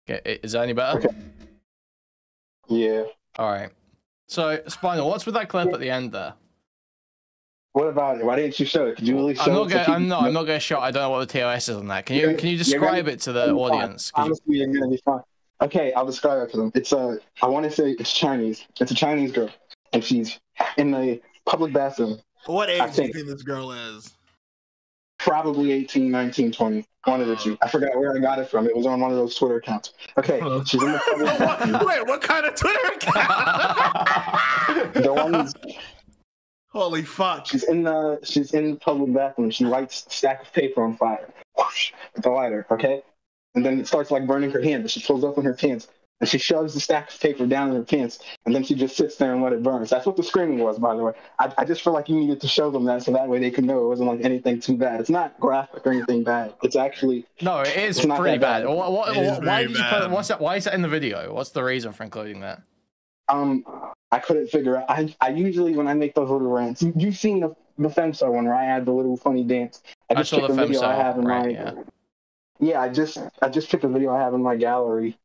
Okay, is that any better? Okay. Yeah. Alright. So, Spinal, what's with that clip at the end there? What about it? Why didn't you show it? Could you really show it? I'm not going to show it. I don't know what the TOS is on that. Can you describe it to the audience? Honestly, you're going to be fine. Okay, I'll describe it to them. It's I want to say it's Chinese. It's a Chinese girl. And she's in the public bathroom. What age do you think this girl is? Probably 18, 19, 20. One of the two. I forgot where I got it from. It was on one of those Twitter accounts. Okay, she's in the public bathroom. Wait, what kind of Twitter account? The ones. Holy fuck. She's in the public bathroom. She lights a stack of paper on fire. Whoosh, with a lighter, okay? And then it starts like burning her hand, but she pulls up in her pants. And she shoves the stack of paper down in her pants, and then she just sits there and let it burn. So that's what the screaming was, by the way. I just feel like you needed to show them that so that way they could know it wasn't like anything too bad. It's not graphic or anything bad. It's actually... No, it is pretty bad. Why is that in the video? What's the reason for including that? I couldn't figure out. I usually, when I make those little rants, you've seen the Femso one where I had the little funny dance. I saw the Femso, I just picked a video I have in my gallery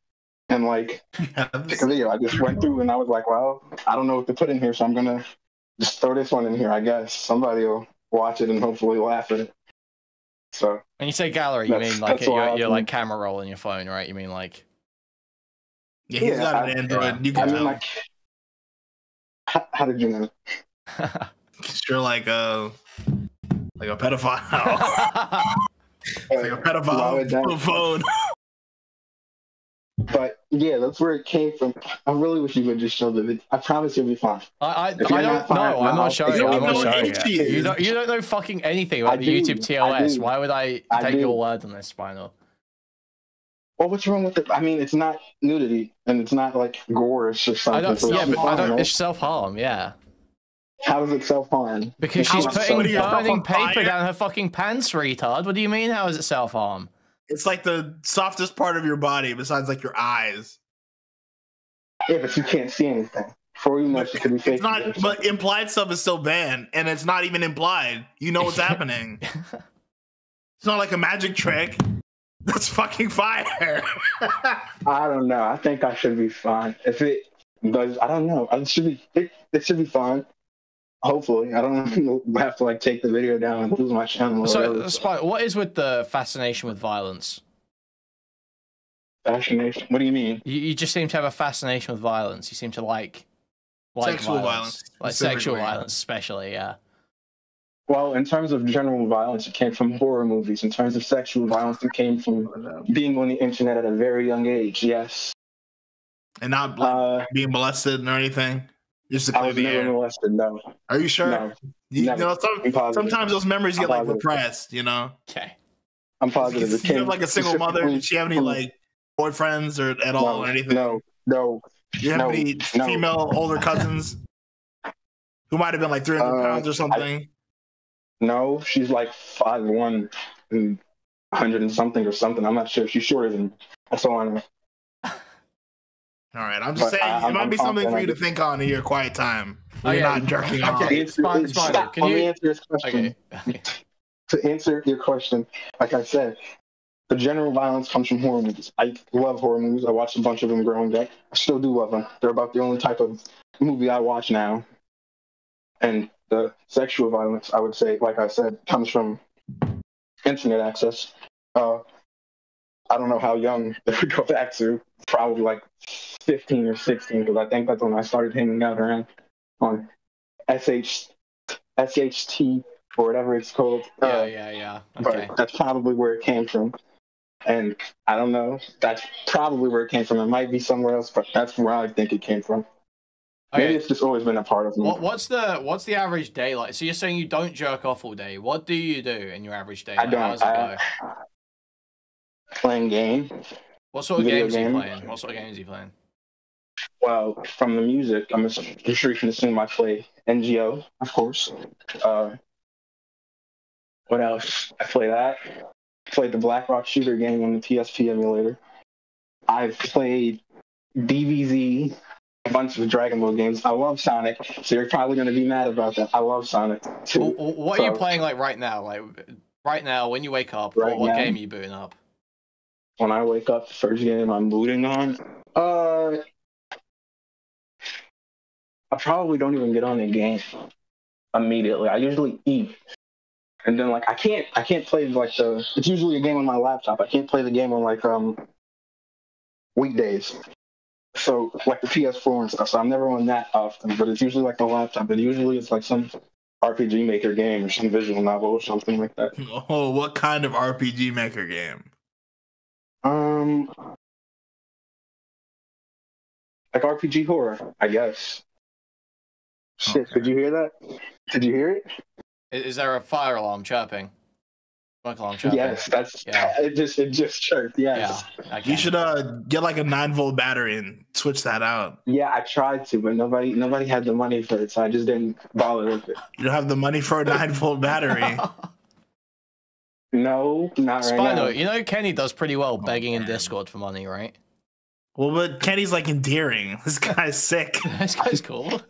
and like pick a video. I just went through and I was like, well, I don't know what to put in here, so I'm gonna just throw this one in here. I guess somebody will watch it and hopefully laugh at it. So when you say gallery, you mean like you're like camera roll on your phone, right? You mean like yeah, he's got an Android. Yeah. You can tell. Like, how did you know? You're like a pedophile. It's like a pedophile phone. But yeah, that's where it came from. I really wish you would just show the video. I promise you'll be fine. I don't know. I'm not showing you. I'm not showing you. You don't know fucking anything about the YouTube TOS. Why would I take your word on this, Spinal? Well, what's wrong with it? I mean, it's not nudity, and it's not like gore or something. It's self-harm, yeah. How is it self-harm? Because she's putting burning paper down her fucking pants, retard. What do you mean, how is it self-harm? It's like the softest part of your body besides like your eyes. Yeah, but you can't see anything. For you know, she could be fake. But implied stuff is still banned, and it's not even implied. You know what's happening. It's not like a magic trick. That's fucking fire. I don't know. I think I should be fine. If it does, I don't know. It should be fine. Hopefully, I don't have to like take the video down and lose my channel. So, what is with the fascination with violence? Fascination? What do you mean? You just seem to have a fascination with violence. You seem to like sexual violence. Like sexual violence, especially. Yeah. Well, in terms of general violence, it came from horror movies. In terms of sexual violence, it came from being on the internet at a very young age. Yes. And not being molested or anything. Just to clear I was never molested. No. Are you sure? No. You know, sometimes those memories get like repressed. You know. Okay. I'm positive. You have like a single mother. Did she have any like boyfriends or at all or anything? No. Do you have any female older cousins who might have been like 300 pounds or something? No, she's like 5'1" and 100 and something or something. I'm not sure. She's shorter than me. That's all I know. All right, I'm just saying it might be something for you to think on in your quiet time. You're not jerking off. Okay, Can you answer this question? Okay. To answer your question, like I said, the general violence comes from horror movies. I love horror movies. I watched a bunch of them growing up. I still do love them. They're about the only type of movie I watch now. And the sexual violence, I would say, like I said, comes from internet access. I don't know how young they would go back to, probably like 15 or 16, because I think that's when I started hanging out around on SHT or whatever it's called. Yeah. Okay. But that's probably where it came from. And I don't know. That's probably where it came from. It might be somewhere else, but that's where I think it came from. Okay. Maybe it's just always been a part of me. What's the average day like? So you're saying you don't jerk off all day. What do you do in your average day? I don't. How does it go? Playing games. What sort of games are you playing? What sort of games are you playing? Well, from the music, I'm sure you can assume I play NGO, of course. What else? I play that. I played the Black Rock Shooter game on the PSP emulator. I've played DBZ, a bunch of Dragon Ball games. I love Sonic, so you're probably going to be mad about that. I love Sonic too. What are you playing like right now? Like right now, when you wake up, what game are you booting up? When I wake up, the first game I'm booting on, I probably don't even get on the game immediately. I usually eat. And then like I can't play like it's usually a game on my laptop. I can't play the game on like weekdays. So like the PS4 and stuff. So I'm never on that often, but it's usually like the laptop. And usually it's like some RPG Maker game or some visual novel or something like that. Oh, what kind of RPG Maker game? Like RPG horror, I guess. Shit, okay. Did you hear that? Did you hear it? Is there a fire alarm chirping? Smoke alarm chirping? Yes, it just chirped. Yes. Yeah, you should get like a 9-volt battery and switch that out. Yeah, I tried to, but nobody had the money for it, so I just didn't bother with it. You don't have the money for a 9-volt battery. No, not right now. You know Kenny does pretty well begging in Discord for money, right? Well, but Kenny's like endearing. This guy's sick. This guy's cool.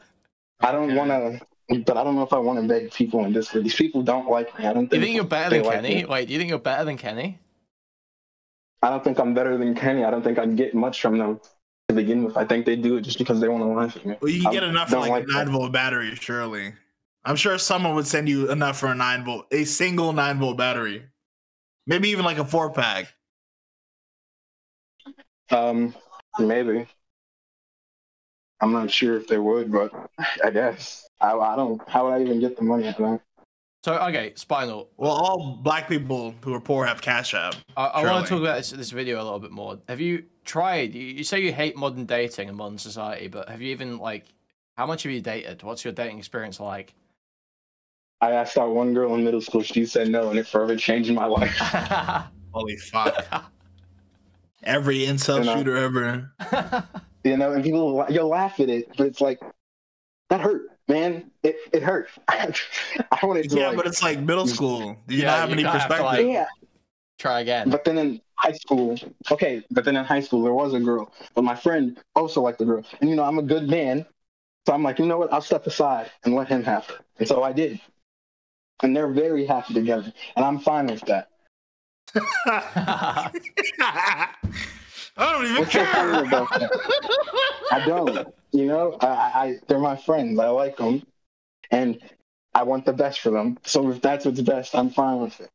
I don't want to, but I don't know if I want to beg people in Discord. These people don't like me. I don't think. You think you're better than Kenny? Wait, do you think you're better than Kenny? I don't think I'm better than Kenny. I don't think I get much from them to begin with. I think they do it just because they want to laugh at me. Well, you can get enough for like a 9-volt battery, surely. I'm sure someone would send you enough for a single 9-volt battery. Maybe even like a 4-pack. Maybe. I'm not sure if they would, but I guess. I don't. How would I even get the money? I don't. So, okay, Spinal. Well, all black people who are poor have Cash App. I want to talk about this video a little bit more. Have you tried? You say you hate modern dating and modern society, but have you even, like, how much have you dated? What's your dating experience like? I asked out one girl in middle school. She said no, and it forever changed my life. Holy fuck. Every incel shooter ever. And people, you'll laugh at it, but it's like, that hurt, man. It hurt. I wanted to. Yeah, but it's like middle school. Do you not have any perspective? Like, try again. But then in high school, there was a girl, but my friend also liked the girl. And, I'm a good man. So I'm like, you know what? I'll step aside and let him have her. And so I did. And they're very happy together. And I'm fine with that. I don't even care. About that? I don't. They're my friends. I like them. And I want the best for them. So if that's what's best, I'm fine with it,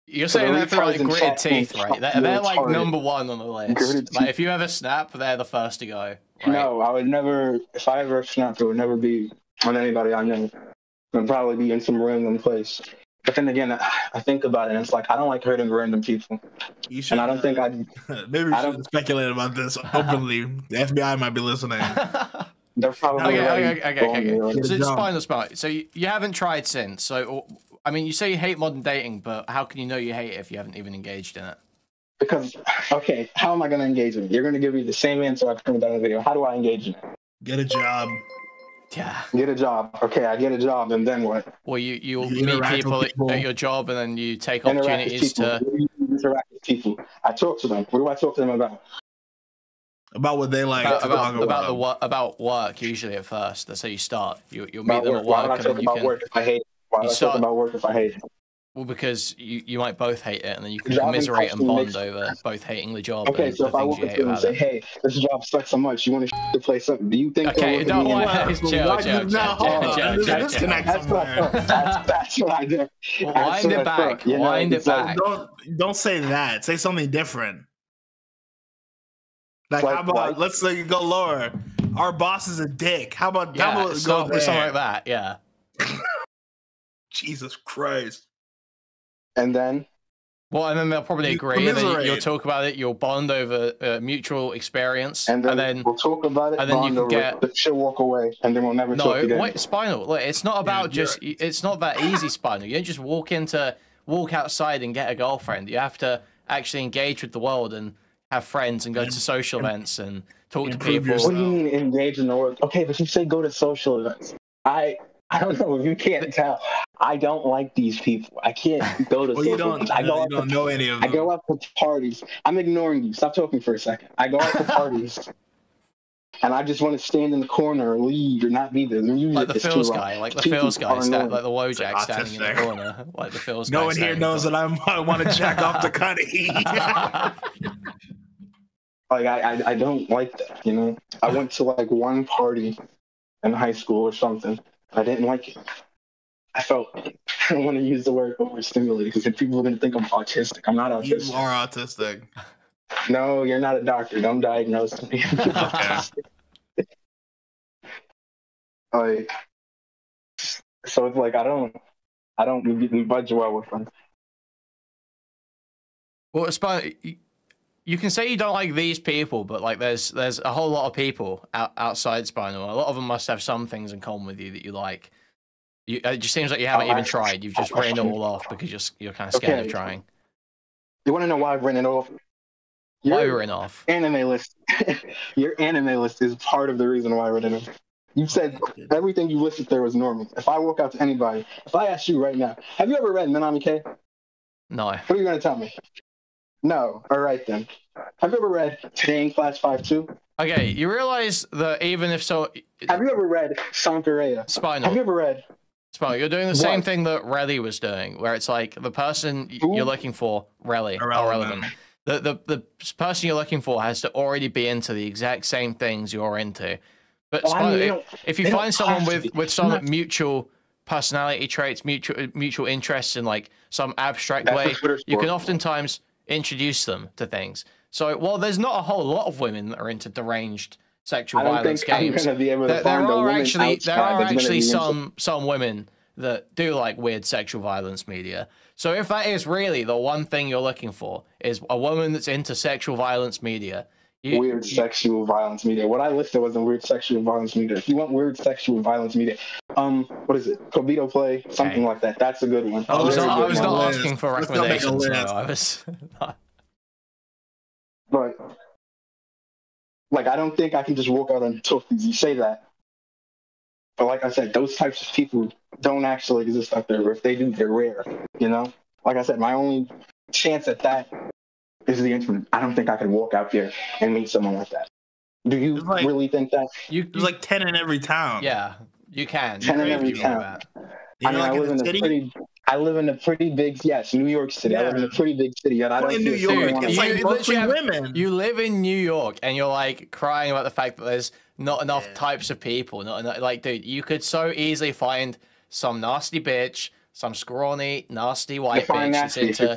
You're saying that for like gritted teeth, right? They're like number one on the list. Like if you ever snap, they're the first to go. Right? No, I would never. If I ever snapped, it would never be on anybody I know. It would probably be in some random place. But then again, I think about it, and it's like I don't like hurting random people. And I don't think I'd. Maybe we shouldn't speculate about this openly. The FBI might be listening. They're probably okay. So Spinal. So you haven't tried since. So I mean, you say you hate modern dating, but how can you know you hate it if you haven't even engaged in it? Because how am I going to engage in it? You're going to give me the same answer I've put in the video. How do I engage in it? Get a job. Yeah. Get a job. Okay, I get a job, and then what? Well, you meet people at your job, and then you take opportunities to interact with people. I talk to them. What do I talk to them about? About what they like. About work. Usually at first, that's how you start. You'll meet them at work. Why would I talk about work if I hate it? Why would I talk about work if I hate it? Well, because you might both hate it, and then you can commiserate and bond over both hating the job. Okay, so if I walk into and say, "Hey, this job sucks so much, you want to play something?" Do you think? Okay, don't worry. That's what I do. Wind it back. Wind it back. Don't say that. Say something different. Like how about let's go lower. Our boss is a dick. How about go something like that? Yeah. Jesus Christ. And then? Well, and then they'll probably agree, and then you'll talk about it, you'll bond over mutual experience, and then we'll talk about it, and then you can she'll walk away, and then we'll never talk again. No, wait, Spinal, look, it's not about it's not that easy, Spinal. You don't just walk outside and get a girlfriend. You have to actually engage with the world and have friends and go to social events and talk to people. What do you mean engage in the world? Okay, but you say go to social events. I don't know if you can't tell. I don't like these people. I can't go to. You don't know any of them. I go out to parties. I'm ignoring you. Stop talking for a second. I go out to parties, and I just want to stand in the corner or leave or not be there. Like the Phil's guy, like the Wojak standing in the corner, like the Phil's guy. No one here knows that I want to jack off the cutty. Like I don't like that. I went to like one party in high school or something. I didn't like it. I don't want to use the word overstimulated because people are going to think I'm autistic. I'm not autistic. You are autistic. No, you're not a doctor. Don't diagnose me. Okay. Like, so it's like I don't budge well with them. Well, you can say you don't like these people, but like there's a whole lot of people outside Spinal. A lot of them must have some things in common with you that you like. It just seems like you haven't even tried. You've just written it all off because you're kind of scared of trying. You want to know why I've written it off? Why are you written off? Anime list. Your anime list is part of the reason why I written it off. You said everything you listed there was normal. If I walk out to anybody, if I ask you right now, have you ever read Nanami K? No. What are you going to tell me? No. All right, then. Have you ever read Today in Class 5-2? Okay, you realize that even if so... Have you ever read Sankareya? Spinal. Have you ever read... Spinal, you're doing the same thing that Relly was doing, where it's like the person you're looking for, Relly, irrelevant. The person you're looking for has to already be into the exact same things you're into. But Spinal, if you find someone with some mutual personality traits, mutual interests in like some abstract way, you can oftentimes introduce them to things. So while there's not a whole lot of women that are into deranged sexual violence games, there are actually some women that do like weird sexual violence media. So if that is really the one thing you're looking for, is a woman that's into sexual violence media. Weird sexual violence media. What I listed wasn't weird sexual violence media. If you want weird sexual violence media, what is it? Kobito Play, something like that. That's a good one. I was not asking for recommendations. No, I was not. But like, I don't think I can just walk out and talk these. You say that, but like I said, those types of people don't actually exist out there. Or if they do, they're rare. You know, like I said, my only chance at that is the internet. I don't think I could walk out there and meet someone like that. Do you really think that? There's like 10 in every town. Yeah, you can. 10 in every town. I mean, I live in a pretty big, New York City. Yeah. I live in a pretty big city. Yet I don't in New York, it's like mostly women. You live in New York, and you're like crying about the fact that there's not enough types of people. Not enough, like, dude, you could so easily find some nasty bitch, some scrawny, nasty white bitch that's into.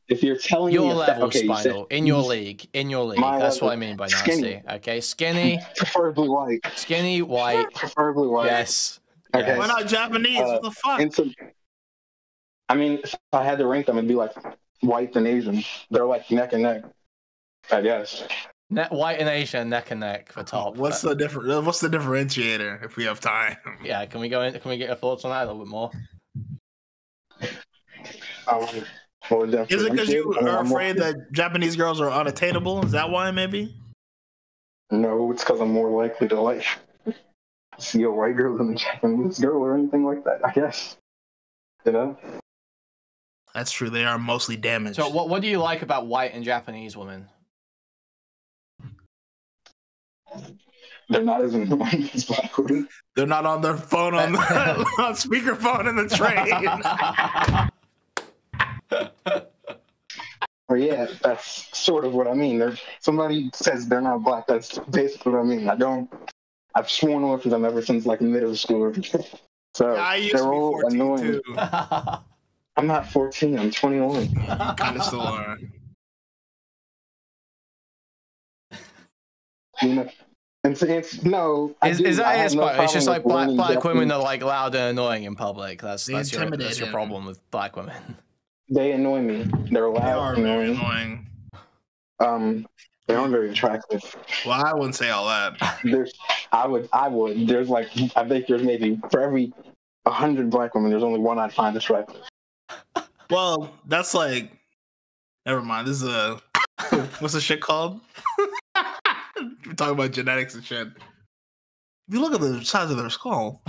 If you're telling me your level, Spinal, in your league, that's what I mean by nasty. Skinny. Okay, skinny, preferably white. Skinny, white, preferably white. Yes. Okay. Why not Japanese? What the fuck? I mean, if I had to rank them, it'd be like white and Asian. They're like neck and neck, I guess. White and Asian, neck and neck for top. What's the differentiator? If we have time. Yeah, can we get your thoughts on that a little bit more? Is it because you are afraid that Japanese girls are unattainable? Is that why, maybe? No, it's because I'm more likely to like see a white girl than a Japanese girl or anything like that, I guess. You know? That's true. They are mostly damaged. So what do you like about white and Japanese women? They're not as annoying as black women. They're not on their phone on speakerphone in the train. Or yeah, that's sort of what I mean. Somebody says they're not black. That's basically what I mean. I've sworn off to them ever since like middle school. So they're all annoying. Too. I'm not 14. I'm 21. You kind of still are. You know, is that it? It's just like black women are like loud and annoying in public. That's your problem with black women. They annoy me. They're loud. They are very annoying. They aren't very attractive. Well, I wouldn't say all that. I would. There's like, I think there's maybe for every 100 black women, there's only one I'd find attractive. Well, that's like, never mind. This is what's the shit called? We're talking about genetics and shit. If you look at the size of their skull,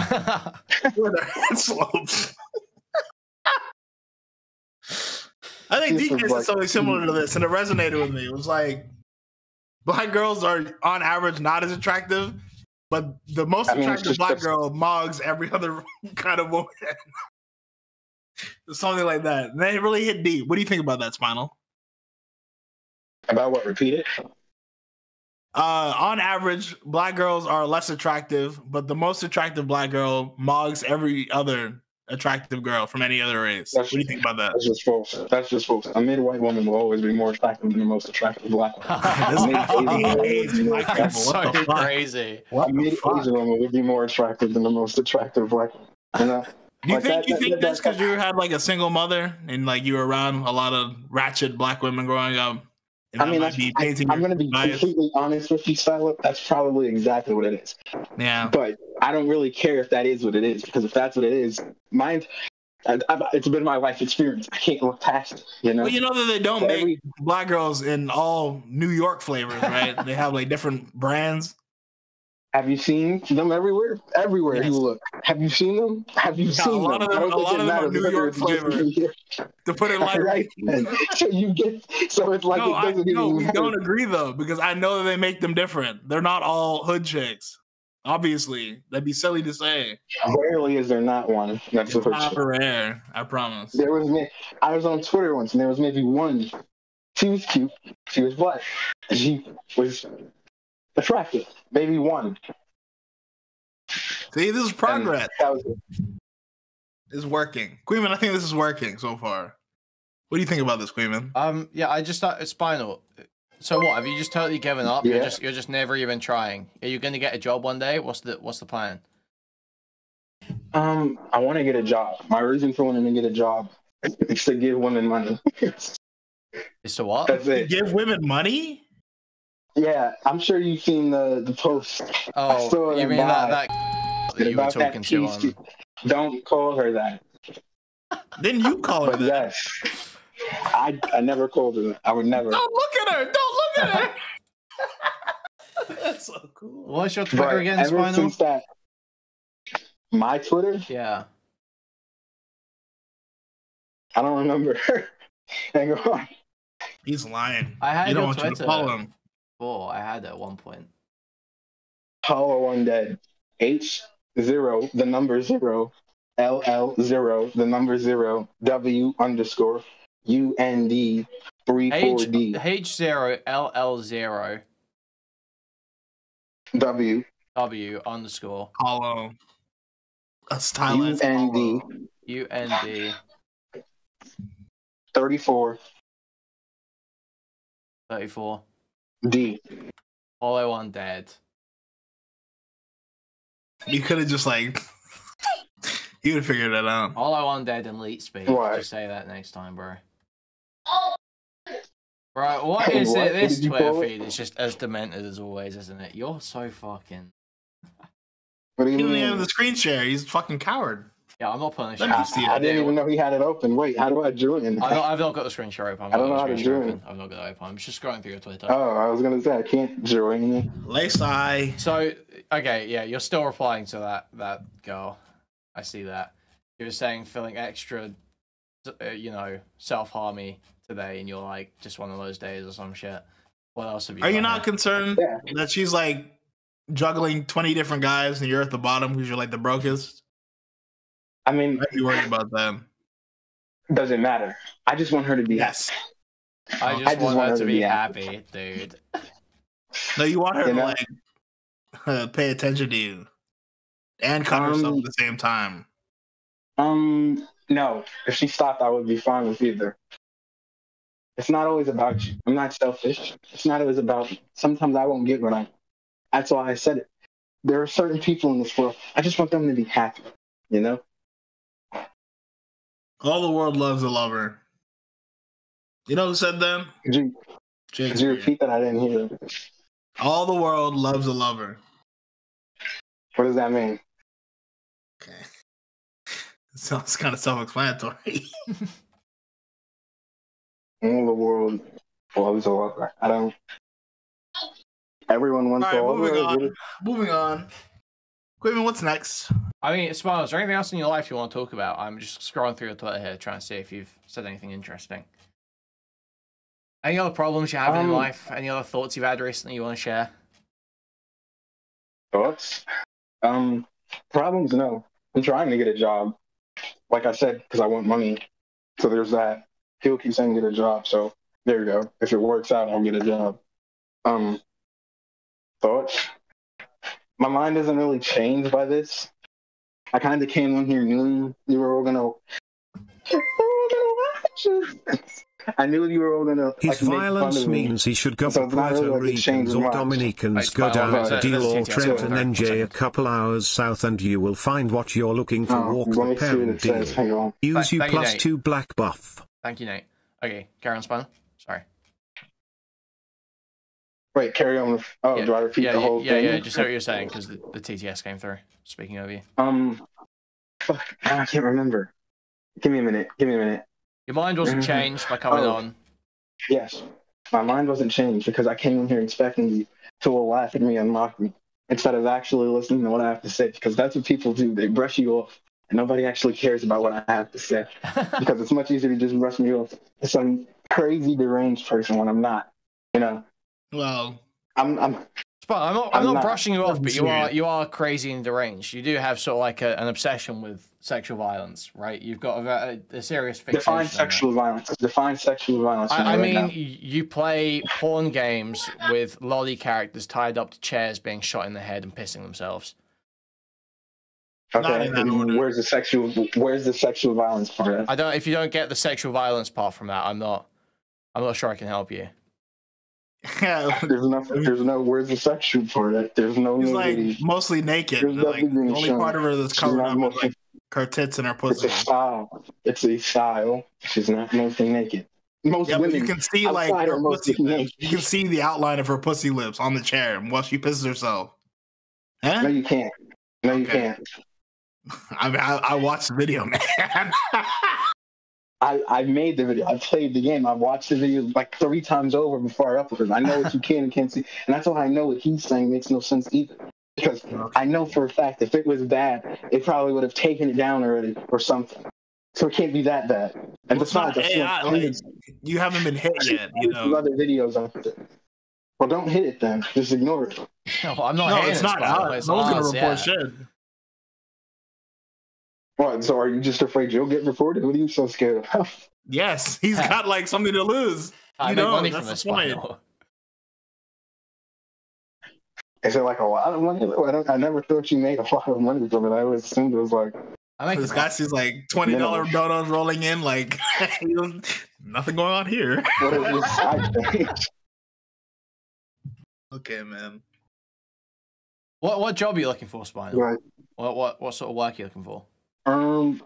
where their head slopes. I think DK said something similar to this, and it resonated with me. It was like, black girls are, on average, not as attractive, but the most attractive black girl mogs every other kind of woman. Something like that. And they really hit deep. What do you think about that, Spinal? About what? Repeat it? On average, black girls are less attractive, but the most attractive black girl mogs every other attractive girl from any other race. What do you think about that? That's just false. A mid-white woman will always be more attractive than the most attractive black woman. That's so crazy. A mid-Asian woman would be more attractive than the most attractive black woman. You know? You think that's because you had like a single mother and like you were around a lot of ratchet black women growing up? I mean, I'm going to be completely honest with you, Stylo. That's probably exactly what it is. Yeah. But I don't really care if that is what it is, because if that's what it is, it's been my life experience. I can't look past it, you know? Well, you know that they don't make black girls in all New York flavors, right? They have like different brands. Have you seen them everywhere? Everywhere you look. Have you seen them? Have you seen them? A lot of them are New York flavor. To put it lightly. Right. So it's like we don't agree though, because I know that they make them different. They're not all hood chicks. Obviously, that'd be silly to say. Rarely is there not one. That's it's not rare. I promise. There was I was on Twitter once, and there was maybe one. She was cute. She was black. She was attractive. Maybe one. See, this is progress. It's working. Kuihman, I think this is working so far. What do you think about this, Kuihman? Yeah, I just started Spinal. So what? Have you just totally given up? Yeah. You're just never even trying. Are you going to get a job one day? What's the plan? I want to get a job. My reason for wanting to get a job is to give women money. Is to what? That's it. Give women money? Yeah, I'm sure you've seen the post. Oh, you mean that you were talking to on? Don't call her that. Then you call her that. Yes. I never called her that. I would never. Don't look at her. Don't look at her. That's so cool. What's your Twitter again, Spinal? Since that, my Twitter? Yeah. I don't remember. Hang on. He's lying. I had you don't your want Twitter. You to follow him. Oh, I had it at one point. Hollow Undead. H0, the number 0, LL0, the number 0, W _ UND 34D. H0, LL0. W _ Hollow. A stylized UND. UND 34. 34. D. Hollow Undead. You could have just like you would have figured that out. Hollow Undead and Leet Speed. What? Just say that next time, bro. Right, what is it? This Twitter feed is just as demented as always, isn't it? You're so fucking. What do you He mean? didn't have the screen share. He's a fucking coward. Yeah, I'm not putting Let me see it. I didn't even know he had it open. Wait, how do I join? I've not got the screen share open. I don't know how to join. I've not got it open. I'm just scrolling through your Twitter. Oh, I was gonna say I can't join. Lace eye. So, okay, yeah, you're still replying to that girl. I see that. You were saying feeling extra, self-harmy today, and you're like, just one of those days or some shit. What else have you? Are you not concerned that she's like juggling 20 different guys and you're at the bottom because you're like the brokest? I mean, Are you worried about them? Doesn't matter. I just want her to be Yes. I just want her to be happy, dude. No, you want her to like pay attention to you and cut herself at the same time. No. If she stopped, I would be fine with either. It's not always about you. I'm not selfish. It's not always about me. Sometimes I won't get what I. That's why I said it. There are certain people in this world. I just want them to be happy. You know. All the world loves a lover. You know who said that? Could you repeat that? I didn't hear. All the world loves a lover. What does that mean? Okay. It sounds kind of self-explanatory. All the world loves a lover. I don't. Everyone wants a lover. Moving on. Kuihman, what's next? I mean, Smile, is there anything else in your life you want to talk about? I'm just scrolling through your Twitter here, trying to see if you've said anything interesting. Any other problems you're having in life? Any other thoughts you've had recently you want to share? Thoughts? Problems? No. I'm trying to get a job. Like I said, because I want money. So there's that. People keep saying get a job. So there you go. If it works out, I'll get a job. Thoughts? My mind isn't really changed by this. I kind of came on here knowing you were all gonna watch it. I knew you were all gonna. His violence means he should go for Puerto Ricans or Dominicans, go down to Deal or Trent and NJ a couple hours south and you will find what you're looking for. Walk the parent deal. Use you plus 2 black buff. Thank you, Nate. Okay, carry on, Spinal. Sorry. Wait, carry on. Do I repeat the whole thing? Yeah, just say what you're saying, because the TTS came through. Speaking of you. Fuck, I can't remember. Give me a minute. Your mind wasn't changed by coming on. Yes. My mind wasn't changed because I came in here expecting you to laugh at me and mock me instead of actually listening to what I have to say, because that's what people do. They brush you off and nobody actually cares about what I have to say because it's much easier to just brush me off as some crazy deranged person when I'm not, you know. Well, I'm But I'm not brushing you off, but you are crazy and deranged. You do have sort of like an obsession with sexual violence, right? You've got a serious fixation. Define sexual violence. Define sexual violence. I mean, you play porn games with lolly characters tied up to chairs being shot in the head and pissing themselves. Okay, where's the sexual violence part? If you don't get the sexual violence part from that, I'm not sure I can help you. Yeah, there's no where's the sexual part? There's no. He's like mostly naked. Like, the only part of her that's covered up is like her tits and her pussy. It's a style. It's a style. She's not mostly naked. Most women, you can see like her pussy lips. You can see the outline of her pussy lips on the chair while she pisses herself. Huh? No, you can't. No, you can't. I mean, I watched the video, man. I made the video. I played the game. I watched the video like 3 times over before I uploaded. I know what you can and can't see, and that's why I know what he's saying makes no sense either. Because I know for a fact if it was bad, it probably would have taken it down already or something. So it can't be that bad. And besides, you haven't been hit yet. You know, other videos out there. Well, don't hit it then. Just ignore it. No, I'm not. No, it's not. No one's gonna report shit. What? So are you just afraid you'll get reported? What are you so scared of? Yes, he's got like something to lose. I make money from this point. Is it like a lot of money? I never thought you made a lot of money from it. I always assumed it was like. This guy sees like $20 donuts rolling in, like nothing going on here. What is this side thing? Okay, man. What job are you looking for, Spinal? Right. What sort of work are you looking for? Childcare.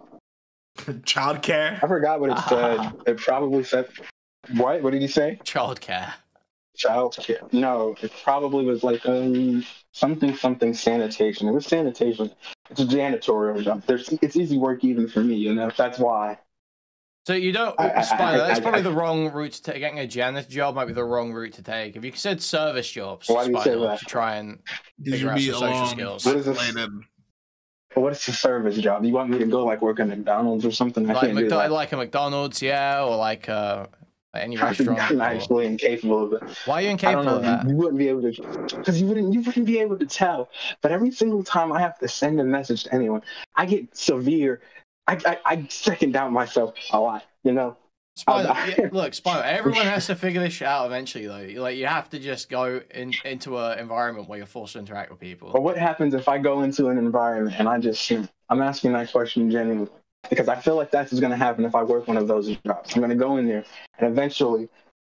I forgot what it said. It probably said what? What did he say? Childcare. Childcare. No, it probably was like something sanitation. It was sanitation. It's a janitorial job. It's easy work even for me, you know. That's why. So you don't. That's probably the wrong route to take. Getting a janitor job might be the wrong route to take. If you said service jobs, why do you say that? To try and figure out some social skills. What is this? What is the service job? You want me to go like work at McDonald's or something? Like a McDonald's, yeah, or like any restaurant. I'm actually incapable of it. Why are you incapable of that? You wouldn't be able to, because you wouldn't be able to tell. But every single time I have to send a message to anyone, I get severe. I second doubt myself a lot, you know. Look, Spino, everyone has to figure this shit out eventually, though. Like, you have to just go into an environment where you're forced to interact with people. But what happens if I go into an environment and I'm asking that question genuinely, because I feel like that's what's going to happen if I work one of those jobs. I'm going to go in there, and eventually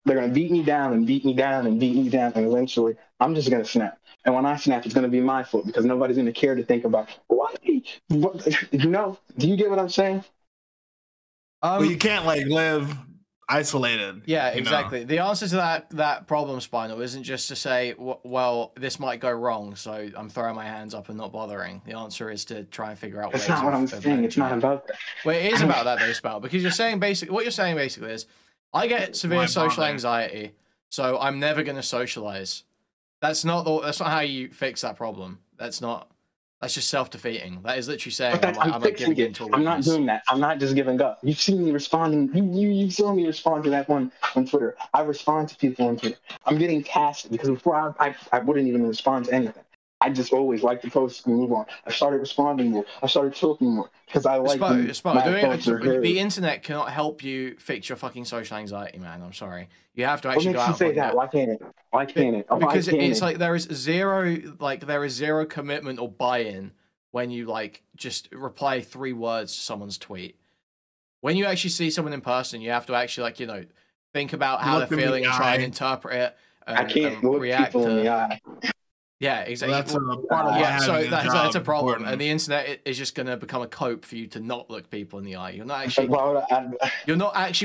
they're going to beat me down and beat me down and beat me down, and eventually I'm just going to snap. And when I snap, it's going to be my fault, because nobody's going to care to think about, why? What, you know, do you get what I'm saying? Well, you can't like live isolated. Yeah, exactly. Know? The answer to that problem, Spinal, isn't just to say, well, this might go wrong, so I'm throwing my hands up and not bothering. The answer is to try and figure out ways. That's not what I'm saying. It's not about that. Well, it is about that, though, Spinal, because you're saying what you're saying basically is, I get severe social anxiety, so I'm never going to socialize. That's not how you fix that problem. That's just self-defeating. That is literally saying I'm like giving in to a weakness. I'm not doing that. I'm not just giving up. You've seen me responding. You saw me respond to that one on Twitter. I respond to people on Twitter. I'm getting past it, because before I wouldn't even respond to anything. I just always like to post and move on. I started responding more. I started talking more because I like the internet cannot help you fix your fucking social anxiety, man. I'm sorry. You have to actually go out. What makes you say that? Why can't it? Why can't it? Because it's like there is zero commitment or buy-in when you like just reply 3 words to someone's tweet. When you actually see someone in person, you have to actually think about how they're feeling and try and interpret it. I can't look people in the eye. Yeah, exactly. So that's a problem, important. And the internet is just going to become a cope for you to not look people in the eye. You're not actually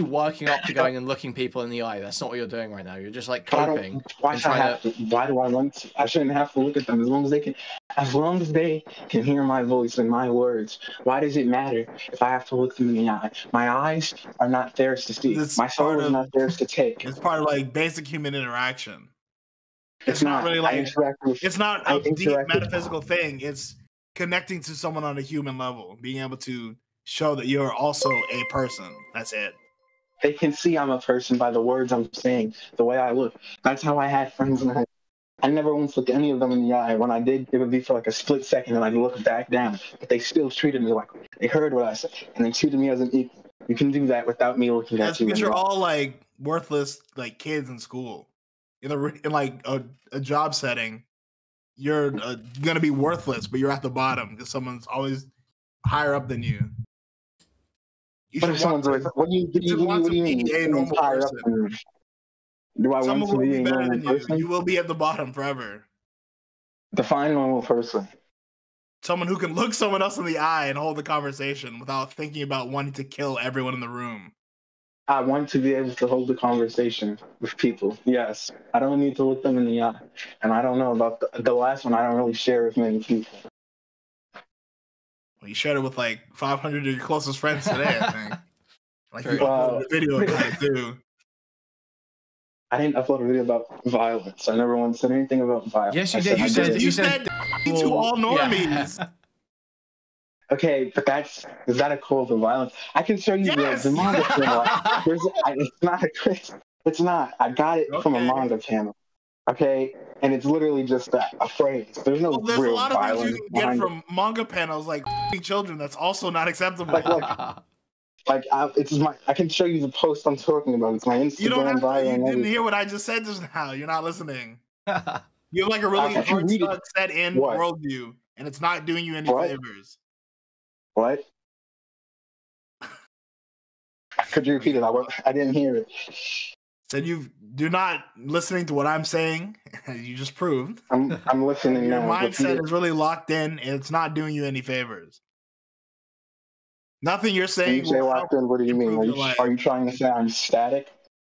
working up to going and looking people in the eye. That's not what you're doing right now. You're just like coping. Why do I want to? I shouldn't have to look at them as long as they can hear my voice and my words. Why does it matter if I have to look them in the eye? My eyes are not theirs to see. My soul is not theirs to take. It's part of like basic human interaction. It's not really like it's not a deep metaphysical thing. It's connecting to someone on a human level, being able to show that you're also a person. That's it. They can see I'm a person by the words I'm saying, the way I look. That's how I had friends in high school. I never once looked any of them in the eye. When I did, it would be for like a split second, and I'd look back down. But they still treated me like they heard what I said, and they treated me as an equal. You can do that without me looking at you. Because you're all like worthless, like kids in school. In like a job setting, you're gonna be worthless, but you're at the bottom because someone's always higher up than you. But if someone's like, what do you mean? A normal higher up than me? Do I Someone want to will be a better normal than person? you. You will be at the bottom forever. Define normal person. Someone who can look someone else in the eye and hold the conversation without thinking about wanting to kill everyone in the room. I want to be able to hold the conversation with people. Yes. I don't need to look them in the eye. And I don't know about the last one. I don't really share with many people. Well, you shared it with like 500 of your closest friends today, I think. Like you uploaded a video about it too. I didn't upload a video about violence. I never once said anything about violence. Yes, you did. You said to all normies. Yeah. Okay, but is that a call to violence? I can show you the manga channel. It's not it's not. I got it from a manga channel. Okay, and it's literally just a phrase. There's no there's real a lot of violence things you can get from manga panels, like children. That's also not acceptable. I can show you the post I'm talking about. It's my Instagram. You don't have to, you didn't hear what I just said just now. You're not listening. You have like a really hard stuck set in worldview, and it's not doing you any favors. What? Could you repeat it? I didn't hear it. Said you're not listening to what I'm saying. You just proved. I'm listening Your now. Your mindset is really locked in, and it's not doing you any favors. Nothing you're saying. When you say locked in, what do you mean? Are you trying to say I'm static?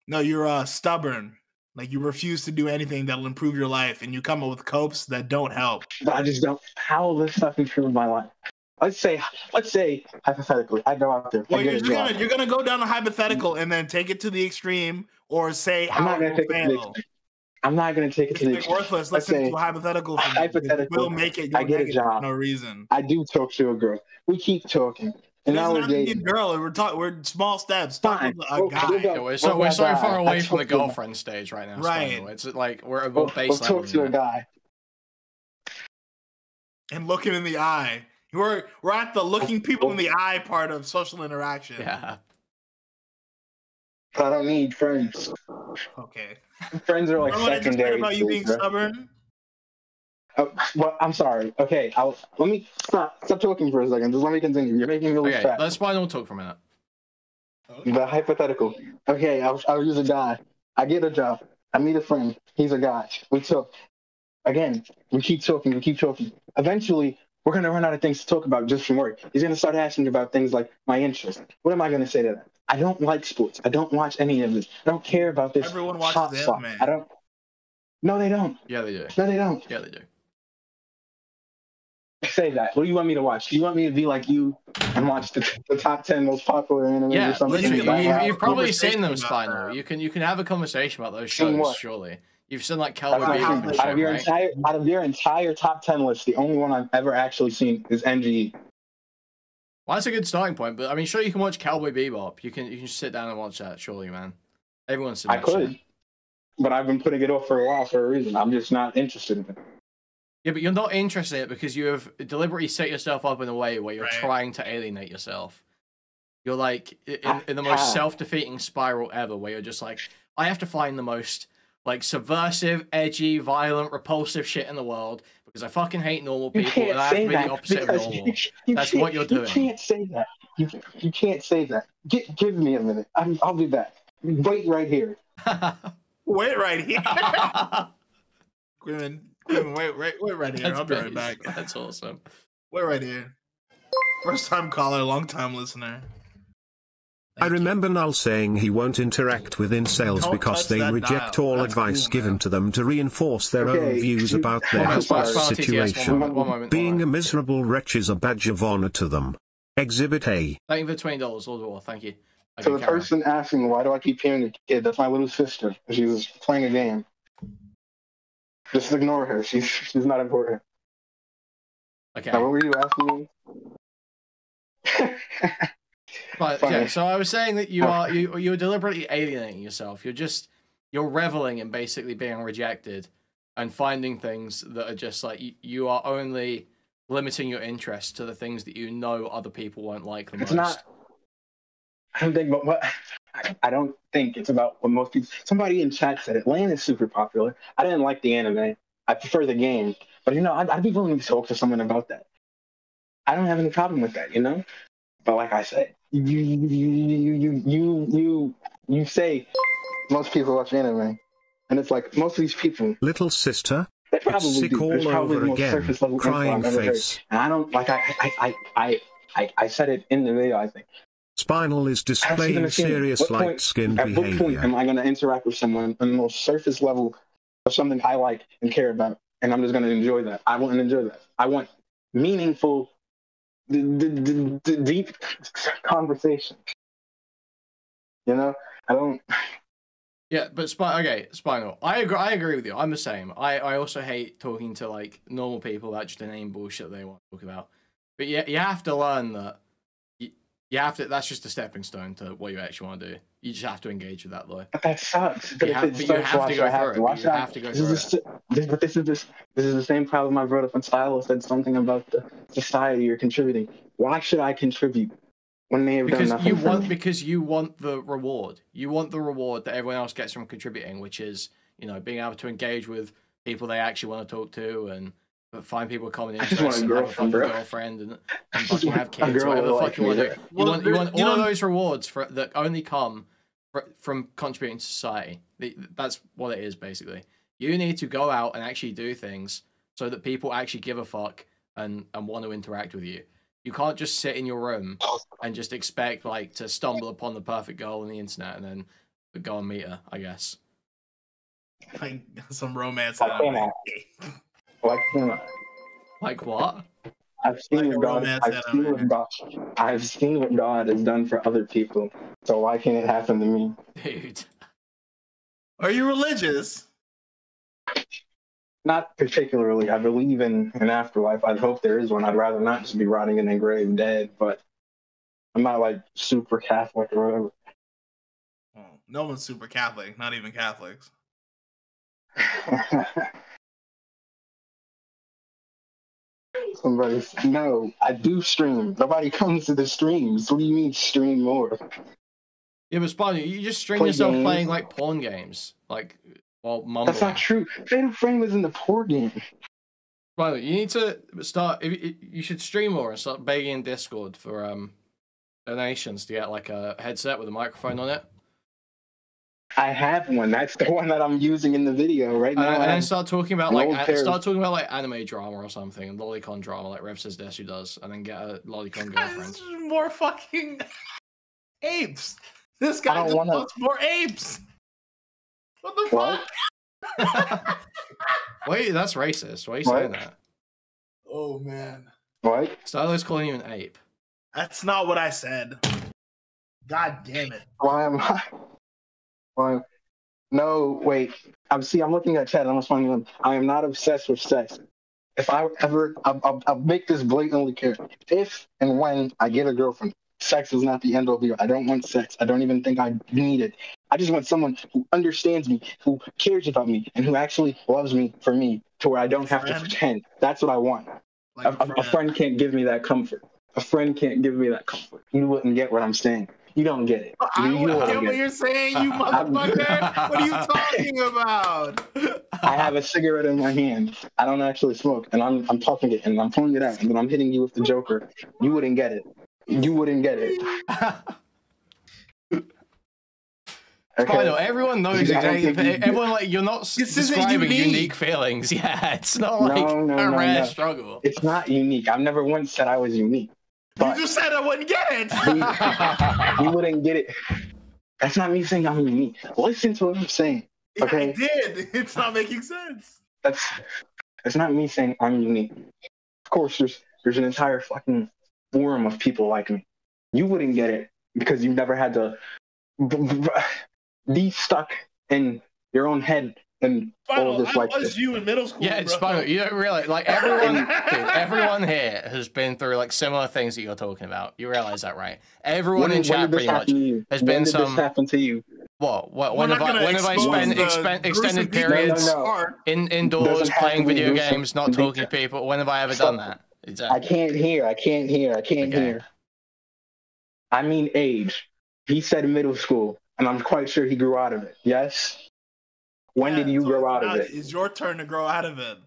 No, you're stubborn. Like you refuse to do anything that'll improve your life, and you come up with copes that don't help. I just don't. How will this stuff improve my life? Let's say hypothetically, I go out there. Well, you're gonna go down a hypothetical and then take it to the extreme, or say I'm not gonna take it to the extreme. I'm not gonna take it to the extreme. Worthless. Let's say to a hypothetical. We'll make it. I get a job. For no reason. I do talk to a girl. We keep talking. And now we're dating. Girl, we're small steps. Fine. A guy. We're so far away from the girlfriend stage right now. Right. It's like we're at base level. Talk to a guy. And looking in the eye. We're at the looking people in the eye part of social interaction. Yeah. I don't need friends. Okay. Friends are like secondary. About you being stubborn. Well, I'm sorry. Okay, let me stop talking for a second. Just let me continue. You're making me lose track. Let's final talk for a minute. The hypothetical. Okay, I'll use a guy. I get a job. I meet a friend. He's a guy. We talk. Again, we keep talking. Eventually, we're going to run out of things to talk about just from work. He's going to start asking about things like my interests. What am I going to say to that? I don't like sports. I don't watch any of this. I don't care about this. Everyone watches anime. I don't. No, they don't. Yeah, they do. No, they don't. Yeah, they do. Say that. What do you want me to watch? Do you want me to be like you and watch the top 10 most popular anime or something? Yeah, you've probably seen them, Spinal. You can have a conversation about those shows, surely. You've seen like Cowboy Bebop. Out of your entire top 10 list, the only one I've ever actually seen is NGE. Well, that's a good starting point, but I mean, sure, you can watch Cowboy Bebop. You can just sit down and watch that, surely, man. Everyone's seen that shit. But I've been putting it off for a while for a reason. I'm just not interested in it. Yeah, but you're not interested in it because you have deliberately set yourself up in a way where you're trying to alienate yourself. You're like in the most self-defeating spiral ever, where you're just like, I have to find the most like subversive, edgy, violent, repulsive shit in the world because I fucking hate normal people and I have to be the opposite of normal. That's what you're doing. You can't say that. You can't say that. Give me a minute. I'll be back. Wait right here. Wait right here. Quinn, wait right here. I'll be right back. That's awesome. Wait right here. First time caller, long time listener. I remember Null saying he won't interact with incels because they reject all advice given to them to reinforce their own views about their situation. Being a miserable wretch is a badge of honor to them. Exhibit A. Thank you for $20, Lord of War. Thank you. So the person asking, why do I keep hearing the kid? That's my little sister. She's playing a game. Just ignore her. She's not important. Okay. Now, what were you asking me? But yeah, so I was saying that you're deliberately alienating yourself. You're reveling in basically being rejected and finding things that are just like you are only limiting your interest to the things that you know other people won't like the most. Not. I don't think it's about what most people. Somebody in chat said it. Land is super popular. I didn't like the anime. I prefer the game. But I'd be willing to talk to someone about that. I don't have any problem with that, But like I said, you say most people watch anime, and it's like most of these people. Little sister, they probably it's sick do. all over again. Crying face. And I don't like. I said it in the video. I think Spinal is displaying serious light-skinned behavior. At what point am I going to interact with someone on the most surface level of something I like and care about, and I'm just going to enjoy that? I wouldn't enjoy that. I want meaningful, deep conversation. I don't. Yeah, but Spinal. I agree with you. I'm the same. I also hate talking to like normal people about just inane bullshit they want to talk about. But you have to learn that. You have to. That's just a stepping stone to what you actually want to do. You just have to engage with that, though. But that sucks. You have to go through it. You have to go through it. But this is the same problem I brought up when Stylo said something about the society you're contributing. Why should I contribute when they have done nothing? Because you want the reward. You want the reward that everyone else gets from contributing, which is being able to engage with people they actually want to talk to and find people with common interests and have a fucking girlfriend and fucking have kids, whatever the fuck you want to do. You want all of those rewards that only come from contributing to society. That's what it is, basically. You need to go out and actually do things so that people actually give a fuck and want to interact with you. You can't just sit in your room and just expect to stumble upon the perfect girl on the internet and then go and meet her, I guess. Like some romance. Like what? I've seen what God has done for other people. So why can't it happen to me? Dude. Are you religious? Not particularly. I believe in an afterlife. I'd hope there is one. I'd rather not just be rotting in a grave dead, but I'm not like super Catholic or whatever. Oh, no one's super Catholic, not even Catholics. No, I do stream. Nobody comes to the streams. What do you mean stream more? Yeah, but Spinal, you just stream yourself playing like porn games, while mumbling. That's not true. Fatal Frame is in the porn game. Spinal, you need to start. You should stream more and start begging in Discord for donations to get like a headset with a microphone on it. I have one. That's the one that I'm using in the video right now. And then start talking about anime drama or something, and lolicon drama like Rev Says Desu does, and then get a lolicon girlfriend. This is more fucking apes. This guy just wants more apes. What the fuck? Wait, that's racist. Why are you saying that? Oh man. What? Stylo's calling you an ape. That's not what I said. God damn it. Why am I? Why? No, wait. I'm looking at chat. I'm responding to them. I am not obsessed with sex. If I ever, I'll make this blatantly clear. If and when I get a girlfriend, sex is not the end all be all. I don't want sex. I don't even think I need it. I just want someone who understands me, who cares about me, and who actually loves me for me, to where I don't have to pretend. That's what I want. A friend can't give me that comfort. A friend can't give me that comfort. You wouldn't get what I'm saying. You don't get it. I don't get what you're saying, you motherfucker. What are you talking about? I have a cigarette in my hand. I don't actually smoke, and I'm puffing it, and I'm pulling it out, and then I'm hitting you with the Joker. You wouldn't get it. You wouldn't get it. Okay. I know, everyone knows exactly. Everyone, you're not describing unique feelings. Yeah, it's not like a rare struggle. It's not unique. I've never once said I was unique. But you just said I wouldn't get it. You wouldn't get it. That's not me saying I'm unique. Listen to what I'm saying. Okay? Yeah, I did. It's not making sense. That's not me saying I'm unique. Of course, there's an entire fucking forum of people like me. You wouldn't get it because you've never had to be stuck in your own head and all this like this. You in middle school. Yeah, it's Spinal. You don't realize, everyone here has been through similar things that you're talking about. You realize that, right? Everyone in chat pretty much has been some. This happen to you? What? When have I spent extended periods indoors playing video games, not talking to people? When have I ever done that? Exactly. I can't hear. I mean age. He said middle school, and I'm quite sure he grew out of it. Yes? When did you grow out of it? It's your turn to grow out of it.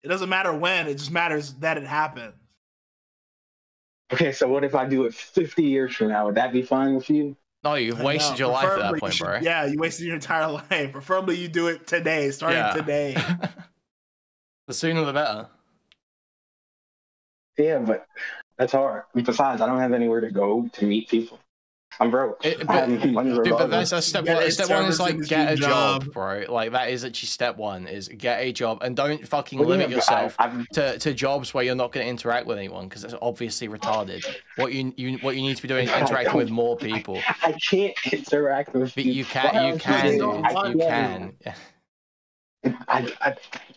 It doesn't matter when, it just matters that it happened. Okay, so what if I do it 50 years from now? Would that be fine with you? No, you've wasted your life at that point, bro. Yeah, you wasted your entire life. Preferably you do it today, starting today. The sooner the better. Yeah, but that's hard. Besides, I don't have anywhere to go to meet people. I'm broke. But that's step one. Step one is like get a job, bro. Like that is actually step one is get a job and don't fucking limit yourself to jobs where you're not going to interact with anyone because that's obviously retarded. What you need to be doing is interacting with more people. I can't interact with people. You can.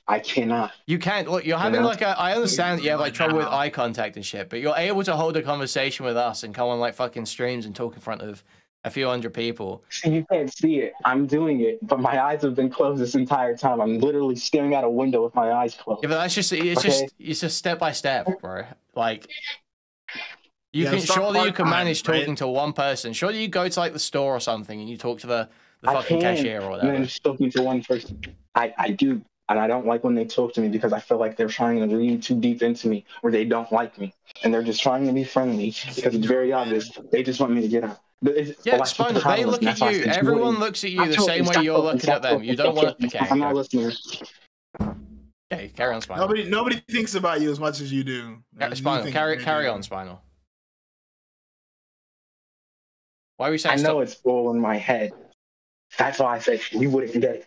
I cannot. You can't. Look, you're having I understand that you have like trouble with eye contact and shit, but you're able to hold a conversation with us and come on like fucking streams and talk in front of a few hundred people. See, you can't see it. I'm doing it, but my eyes have been closed this entire time. I'm literally staring out a window with my eyes closed. Yeah, but that's just it's just step by step, bro. Like you can manage talking to one person. Surely you go to like the store or something and you talk to the fucking cashier or whatever. And then talking to one person. I do. And I don't like when they talk to me because I feel like they're trying to read too deep into me or they don't like me. And they're just trying to be friendly because it's very obvious. They just want me to get out. Yeah, Spinal, they look at you. Everyone looks at you the same way you're looking at them. You don't want to... Okay, I'm not listening. Okay, carry on, Spinal. Nobody thinks about you as much as you do. Spinal, carry on, Spinal. Why are we saying I know it's all in my head. That's why I said you wouldn't get it.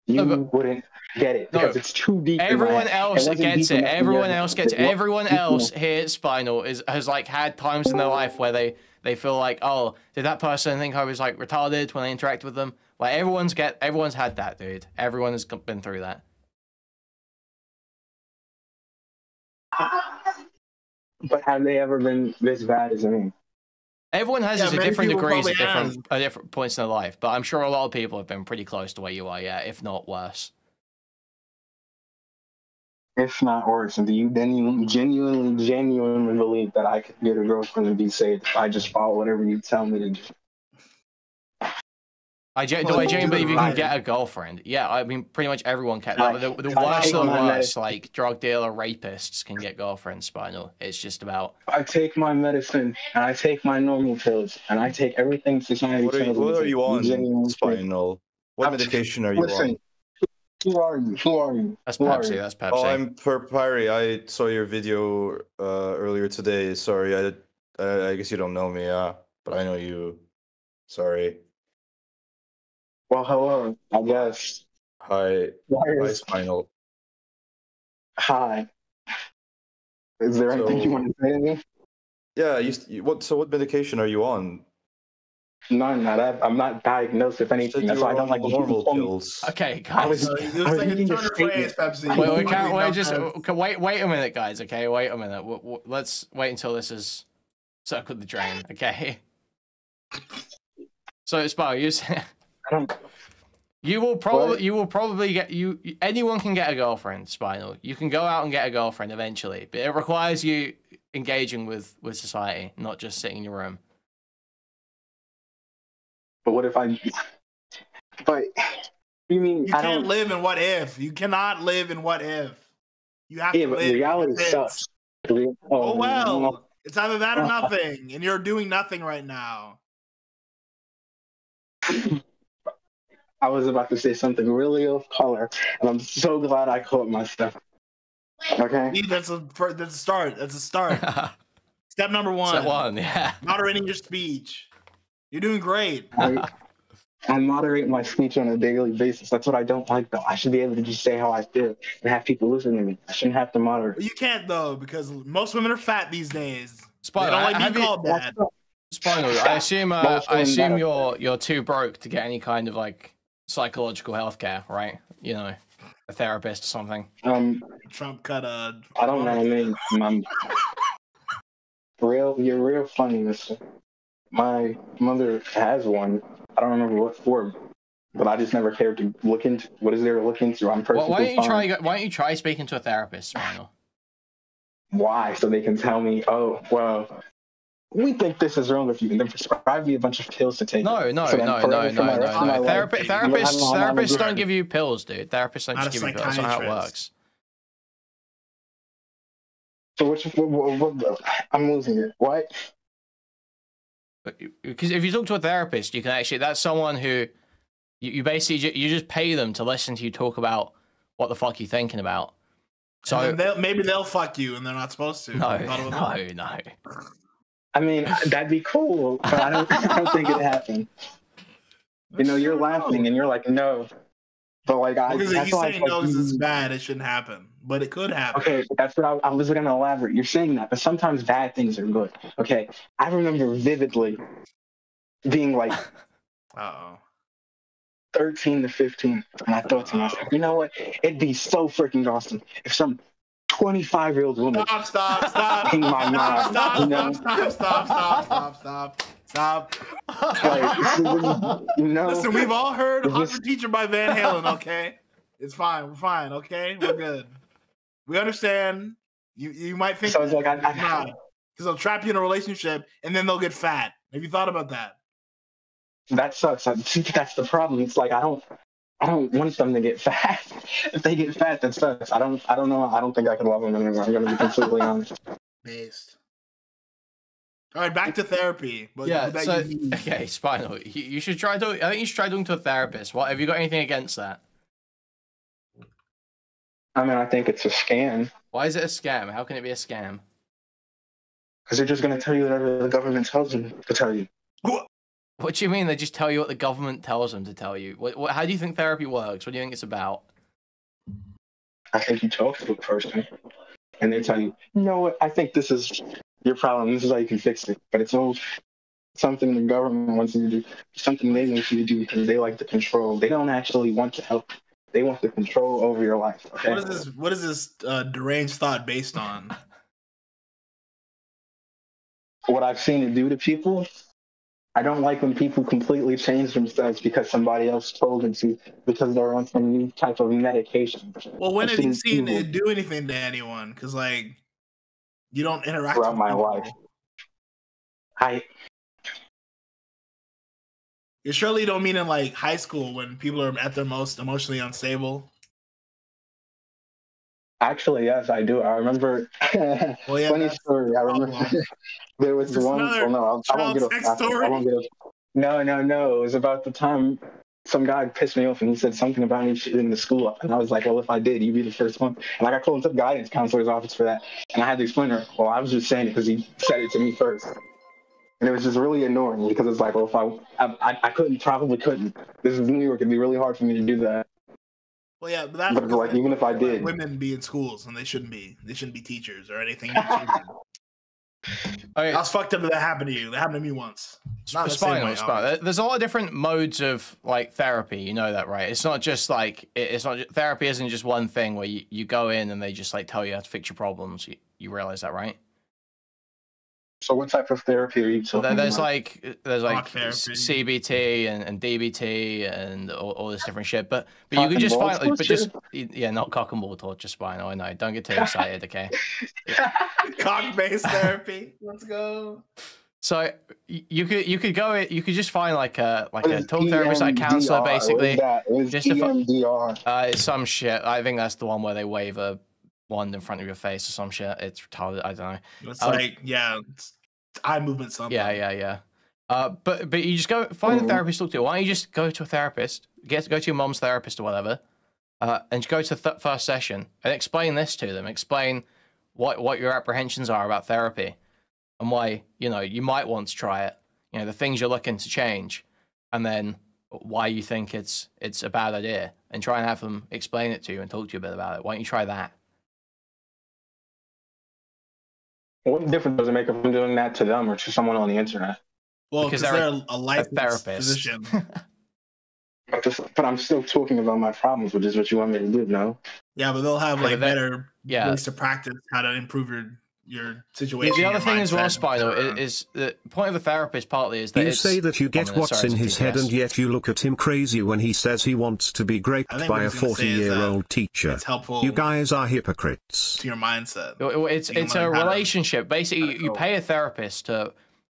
You wouldn't get it because it's too deep. Everyone else gets it. Everyone else gets it. Everyone else here, Spinal, has like had times in their life where they feel like, oh, did that person think I was like retarded when I interact with them? Like everyone's had that, dude. Everyone has been through that. But have they ever been this bad as me? Everyone has it at different degrees at different points in their life, but I'm sure a lot of people have been pretty close to where you are, yeah, if not worse. If not worse, and do you genuinely believe that I could get a girlfriend and be safe if I just follow whatever you tell me to do? I genuinely believe you can get a girlfriend. Yeah, I mean, pretty much everyone can. Like, the worst of the worst, like drug dealer, rapists can get girlfriends, Spinal. It's just about... I take my medicine, and I take my normal pills, and I take everything society tells me. What are you on, Spinal? What medication are you on? Who are you? That's Pepsi. Oh, I'm Perpiri. I saw your video earlier today. Sorry, I guess you don't know me, but I know you. Sorry. Well, hello, I guess. Hi. Hi, Spinal. Hi. Is there anything you want to say to me? Yeah, what medication are you on? None. I'm not diagnosed with anything. That's why I don't like normal pills. Okay, guys. Wait a minute, guys. Okay, wait a minute. Let's wait until this is circled the drain. Okay. So, Spar, you will probably get anyone can get a girlfriend, Spinal. You can go out and get a girlfriend eventually, but it requires you engaging with society, not just sitting in your room. But what if But you mean you can't live in what if? You cannot live in what if. You have to live. Reality sucks. Oh well, it's either that or nothing, and you're doing nothing right now. I was about to say something really off color, and I'm so glad I caught myself. Okay? That's a start. That's a start. Step number one. Step one, yeah. Moderating your speech. You're doing great. I moderate my speech on a daily basis. That's what I don't like, though. I should be able to just say how I feel and have people listen to me. I shouldn't have to moderate. You can't, though, because most women are fat these days. Spinal, they don't like being called that. Spinal, I assume you're too broke to get any kind of like psychological healthcare, right? You know, a therapist or something. Trump cut a... I don't know, man. You're real funny, mister. My mother has one, I don't remember what for, but I just never cared to look into what is there to look into. I'm perfectly fine. Why don't you try speaking to a therapist, Spinal? Why? So they can tell me, oh, well, we think this is wrong with you, and then prescribe me a bunch of pills to take. No. Therapists don't give you pills, dude. Therapists don't just give you pills. That's not how it works. So what, I'm losing it. What? Because if you talk to a therapist, you can actually, that's someone who you basically, you just pay them to listen to you talk about what the fuck you're thinking about. So maybe they'll fuck you and they're not supposed to. No. I mean, that'd be cool, but I don't think it'd happen. You know, you're laughing and you're like, no. But like, he's saying no because it's bad, it shouldn't happen. But it could happen. Okay, that's what I was going to elaborate. You're saying that, but sometimes bad things are good. Okay, I remember vividly being like 13 to 15, and I thought to myself, you know what? It'd be so freaking awesome if some 25-year-old woman stop in my mind, stop. Like, you know, listen, we've all heard "Hot for Teacher" by Van Halen. Okay, it's fine. We're fine. Okay, we're good. We understand. You might think so. It's like because they'll trap you in a relationship and then they'll get fat. Have you thought about that? That sucks. I think that's the problem. It's like I don't want them to get fat. If they get fat, that sucks. I don't know. I don't think I can love them anymore. I'm gonna be completely honest. Based. All right, back to therapy. Okay, Spinal. You should try to. I think you should try talking to a therapist. What have you got anything against that? I mean, I think it's a scam. Why is it a scam? How can it be a scam? Because they're just going to tell you whatever the government tells them to tell you. What do you mean they just tell you what the government tells them to tell you? How do you think therapy works? What do you think it's about? I think you talk to a person, and they tell you, you know what, I think this is your problem. This is how you can fix it. But it's all something the government wants you to do, something they want you to do because they like the control. They don't actually want to help. They want the control over your life. Okay? What is this deranged thought based on? What I've seen it do to people. I don't like when people completely change themselves because somebody else told them to, because they're on some new type of medication. Well, when have you seen it do anything to anyone? Because like, you don't interact throughout my life. You surely don't mean in like high school when people are at their most emotionally unstable. Actually, yes, I do. I remember. Funny story. I remember there was one. I won't get off. No. It was about the time some guy pissed me off and he said something about me in the school, and I was like, "Well, if I did, you'd be the first one." And like I called him to the guidance counselor's office for that, and I had to explain to her. Well, I was just saying it because he said it to me first. And it was just really annoying because it's like, well, if I probably couldn't. This is New York. It'd be really hard for me to do that. Well, yeah, but that's like even if I did, women be in schools and they shouldn't be teachers or anything. Okay. I was fucked up that happened to you. That happened to me once. Spinal. There's a lot of different modes of like therapy. You know that, right? It's not just like therapy isn't just one thing where you go in and they just like tell you how to fix your problems. You realize that, right? So what type of therapy are you talking about? There's like CBT and DBT and all this different shit. But you could just find not cock and ball torture, Spinal. I know. Don't get too excited, okay? Cock-based therapy. Let's go. So you could just find like a talk therapist, like a counselor, basically. Just EMDR. It's some shit. I think that's the one where they wave a wand in front of your face or some shit. It's retarded. I don't know. It's it's eye movement something. Yeah. But you just go find a therapist to talk to. Why don't you just go to a therapist, go to your mom's therapist or whatever, and just go to the first session and explain this to them. Explain what your apprehensions are about therapy and why you might want to try it. The things you're looking to change, and then why you think it's a bad idea, and try and have them explain it to you and talk to you a bit about it. Why don't you try that? What difference does it make if I'm doing that to them or to someone on the internet? Well, because they're a licensed therapist. Physician. But I'm still talking about my problems, which is what you want me to do, no? Yeah, but they'll have better ways to practice how to improve your situation. The other thing as well, Spinal, is the point of a therapist partly is that you say that you get what's in his head, and yet you look at him crazy when he says he wants to be raped by a 40-year-old teacher. It's helpful. You guys are hypocrites. To your mindset. It's a relationship. Basically, you pay a therapist to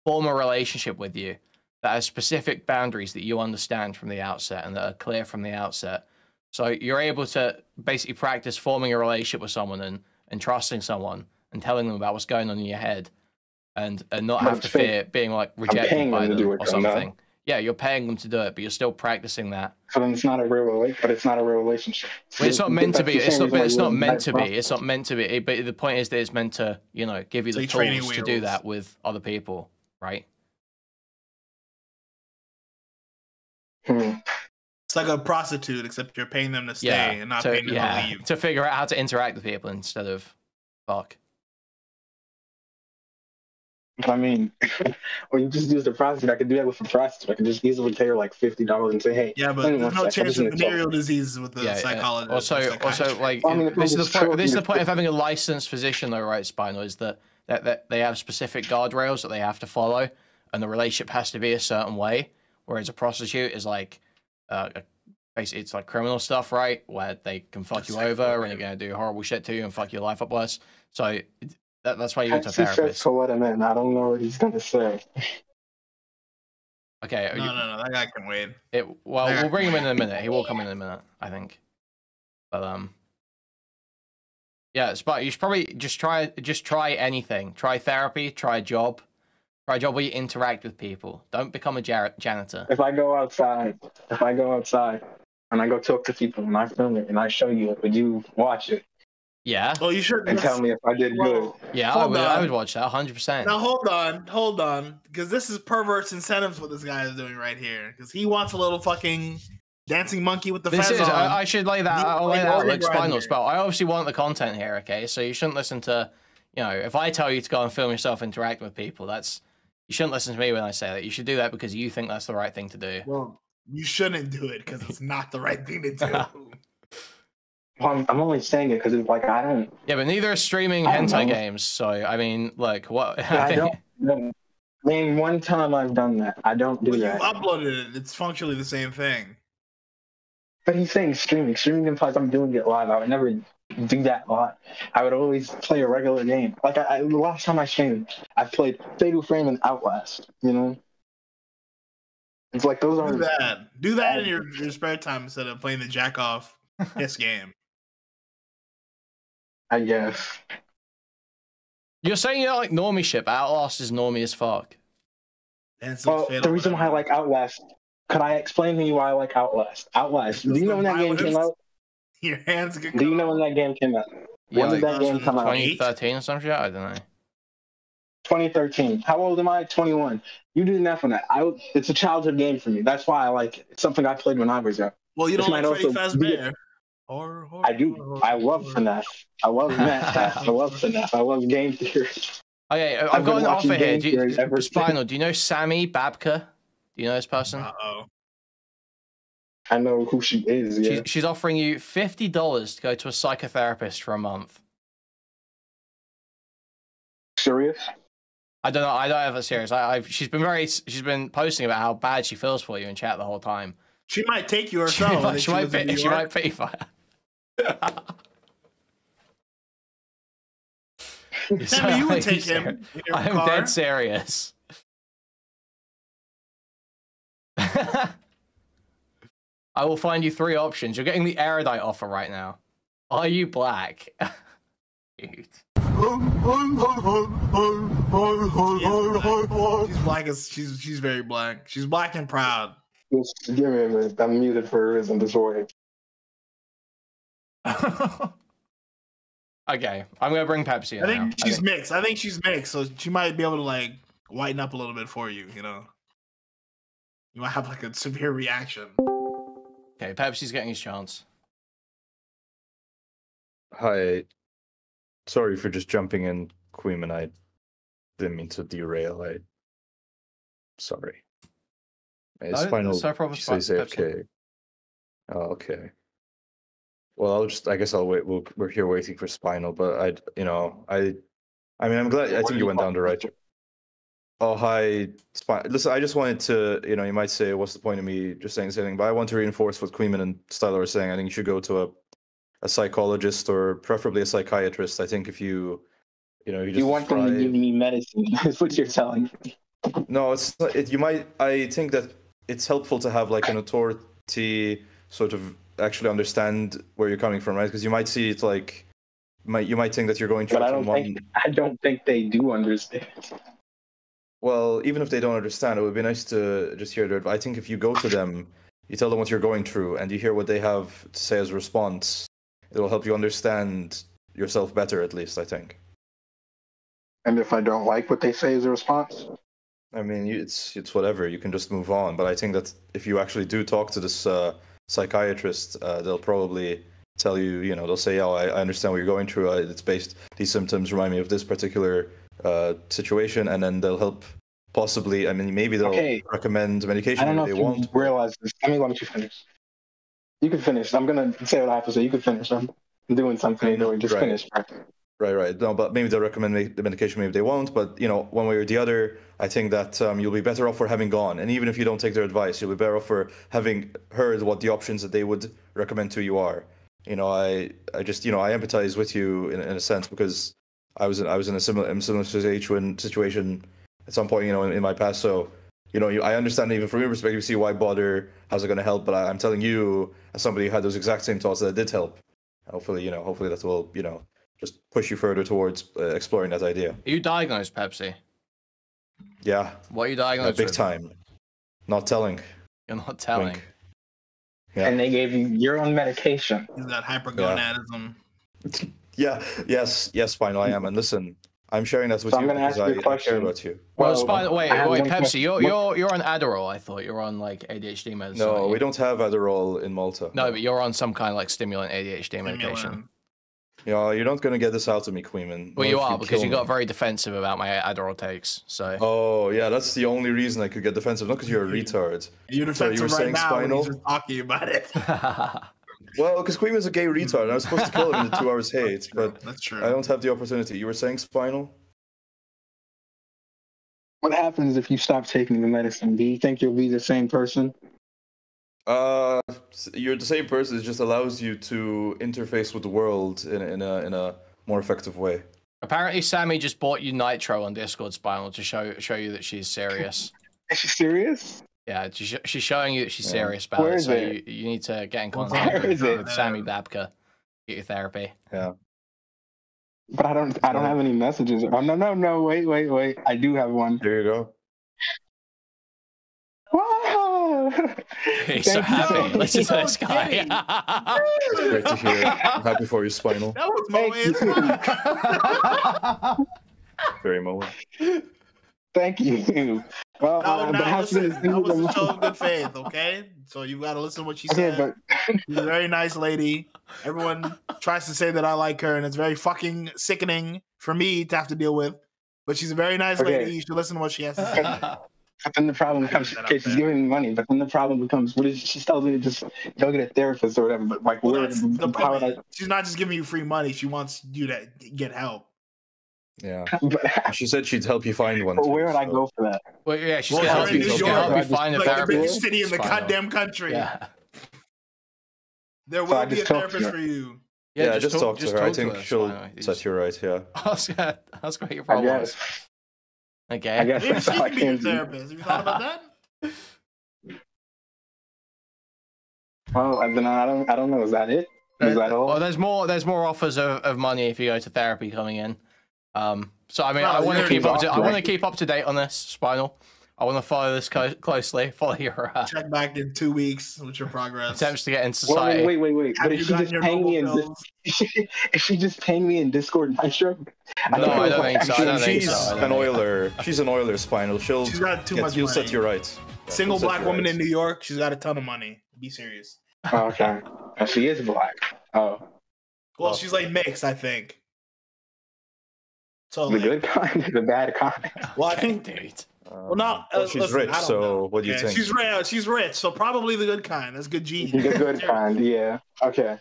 form a relationship with you that has specific boundaries that you understand from the outset and that are clear from the outset. So you're able to basically practice forming a relationship with someone and trusting someone and telling them about what's going on in your head and not have to fear being like rejected by them or something. Yeah, you're paying them to do it, but you're still practicing that. So then it's not a real relationship. Well, it's not meant to be. It's not meant to be. It's not meant to be. But the point is that it's meant to, give you the tools to do that with other people, right? It's like a prostitute, except you're paying them to stay and not paying them to leave. To figure out how to interact with people instead of fuck. I mean, or you just use the prostitute. I could do that with a prostitute. I could just easily pay her like $50 and say, "Hey." Yeah, but there's no chance of venereal disease with the psychologist. Also, like this is the point of having a licensed physician, though, right? Spinal is that they have specific guardrails that they have to follow, and the relationship has to be a certain way. Whereas a prostitute is like, basically, it's like criminal stuff, right? Where they can fuck you over and you're gonna do horrible shit to you and fuck your life up worse. So. That's why you go to a therapist. So let him in. I don't know what he's gonna say. Okay. No, that guy can wait. We'll bring him in a minute. He will come in a minute, I think. But yeah, but you should probably just try anything. Try therapy. Try a job. Try a job where you interact with people. Don't become a janitor. If I go outside and I go talk to people and I film it and I show you it, would you watch it? Yeah. Well, you should. And tell me if I did good. Yeah, I would watch that 100%. Now hold on, because this is perverse incentives what this guy is doing right here. Because he wants a little fucking dancing monkey with the fez on. I should lay that. I'll lay that out like Spinal Spell. I obviously want the content here, okay? So you shouldn't listen to, if I tell you to go and film yourself interacting with people, you shouldn't listen to me when I say that. You should do that because you think that's the right thing to do. Well, you shouldn't do it because it's not the right thing to do. Well, I'm only saying it because it's like I don't. Yeah, but neither are streaming hentai games. So I mean, like, what? Yeah, I don't. I mean, one time I've done that. I don't do that. You've uploaded it. It's functionally the same thing. But he's saying streaming. Streaming implies I'm doing it live. I would never do that live. I would always play a regular game. Like the last time I streamed, I played Fatal Frame and Outlast. It's like those are. Do that in your spare time instead of playing the jack off piss game. I guess. You're saying you don't like normie shit, but Outlast is normie as fuck. Well, the reason why I like Outlast, could I explain to you why I like Outlast? Do you know when that game came out? Your hands get. Do you know when that game came out? When did that game come out? 2013 or some shit? I don't know. 2013. How old am I? 21. You do enough on that. It's a childhood game for me. That's why I like it. It's something I played when I was young. Well, you don't like Freddy Fazbear. I do. I love FNAF. I love FNAF. I love FNAF. I love game theory. Okay, I've got an offer here. Spinal, do you know Sammy Babka? Do you know this person? Uh-oh. I know who she is, yeah. She's offering you $50 to go to a psychotherapist for a month. Serious? I don't know. I don't have it serious. She's been posting about how bad she feels for you in chat the whole time. She might take you herself. She might pay for it. You would take him. I'm dead serious. I will find you 3 options. You're getting the erudite offer right now. Are you black? Cute. She's black as she's very black. She's black and proud. Just give me a minute. I'm muted for a reason this way. Okay, I'm gonna bring Pepsi in. I think she's mixed, so she might be able to like whiten up a little bit for you. You might have like a severe reaction. Okay, Pepsi's getting his chance. Hi, sorry for just jumping in, Kuihman. I didn't mean to derail. Sorry. Spinal. No problem. Says AFK. Oh, okay. Well, I guess I'll wait. We're here waiting for Spinal, but I I mean, I'm glad. I think you went down the right. Oh, hi. Listen, I just wanted to, you might say, what's the point of me just saying something? But I want to reinforce what Kuihman and Stylo are saying. I think you should go to a psychologist or preferably a psychiatrist. I think if you want them to give me medicine. That's what you're telling me. No, it's not. I think that it's helpful to have like an authority sort of actually understand where you're coming from, right? Because you might see it's like, you might think that you're going through. But I don't think they do understand. Well, even if they don't understand, it would be nice to just hear their advice. I think if you go to them, you tell them what you're going through, and you hear what they have to say as a response, it will help you understand yourself better, at least, I think. And if I don't like what they say as a response? I mean, it's whatever. You can just move on. But I think that if you actually do talk to this psychiatrist, they'll probably tell you, they'll say, oh, I understand what you're going through. These symptoms remind me of this particular situation, and then they'll help possibly. I mean, maybe they'll recommend medication. I don't know if you realize this. Let me let you finish. You can finish. I'm gonna say what I have to say. You can finish. I'm doing something anyway. Just finish. Right. No, but maybe they'll recommend the medication. Maybe they won't. But one way or the other, I think that you'll be better off for having gone. And even if you don't take their advice, you'll be better off for having heard what the options that they would recommend to you are. I just I empathize with you in a sense, because I was in a similar situation at some point, in my past. So, I understand even from your perspective, you see why bother, how's it going to help? But I'm telling you, as somebody who had those exact same thoughts, that did help. Hopefully that will, just push you further towards exploring that idea. Are you diagnosed, Pepsi? Yeah. What are you diagnosed big with? Time. Not telling. You're not telling. Wink. Yeah. And they gave you your own medication. He's got hypergonadism. Yeah. Yes, Spinal, I am. And listen, I'm sharing that with you because I care about you. Well, Spinal, wait, Pepsi, you're on Adderall. I thought you were on like ADHD medicine. No, we don't have Adderall in Malta. No, but you're on some kind of like stimulant ADHD medication. Yeah, you're not gonna get this out of me, Kuihman. Well, you are, because you got very defensive about my Adderall takes. So. Oh yeah, that's the only reason I could get defensive, not because you're a retard. You're defensive right now. He's just talking about it. Well, because Kuihman's a gay retard, and I was supposed to kill him in the 2 hours hate, but that's true. I don't have the opportunity. You were saying, Spinal? What happens if you stop taking the medicine? Do you think you'll be the same person? You're the same person. It just allows you to interface with the world in a more effective way. Apparently, Sammy just bought you Nitro on Discord, Spinal, to show you that she's serious. Is she serious? Yeah, she's showing you that she's serious about it. So you need to get in contact with Sammy Babka, get your therapy. Yeah. But I don't have any messages. Oh no! Wait! I do have one. There you go. Wow! He's so happy. Listen to this guy. It's great to hear. I'm happy for you, Spinal. That was Moe. Very Moe. Thank you. Well, that was a show of good faith, okay? So you got to listen to what she said. But... She's a very nice lady. Everyone tries to say that I like her, and it's very fucking sickening for me to have to deal with. But she's a very nice lady. You should listen to what she has to say. But then the problem becomes, okay, she's giving me money, but then the problem becomes, she tells me to just go get a therapist or whatever, but like, she's not just giving you free money, she wants you to get help. Yeah. She said she'd help you find one. But where would I go for that? Well, yeah, she's gonna help you find a therapist. The biggest city in the goddamn country. Yeah. There will be a therapist for you. Yeah, just talk to her. I think she'll set you right, yeah. Ask what your problem is. Okay. I guess maybe she can be your therapist. Have you thought about that? Well, then I don't know. Is that it? Is that all? Well, there's more offers of money if you go to therapy coming in. So I mean, I want to keep up to date on this, Spinal. I want to follow this closely. Follow your check back in 2 weeks with your progress. Attempts to get in society. Well, wait. But is she just paying me is she just paying me in Discord Nitro? No, I don't think so. She's an Oiler. She's an Oiler, Spinal. She's got too much She'll money. set you right. Single black woman in New York. She's got a ton of money. Be serious. Oh, okay. And she is black. Oh. Well, she's like mixed, I think. So the good kind, the bad kind. Well, I think. Well, not. She's rich, so what do you think? She's rich, so probably the good kind. That's good genes. The good kind, yeah. Okay.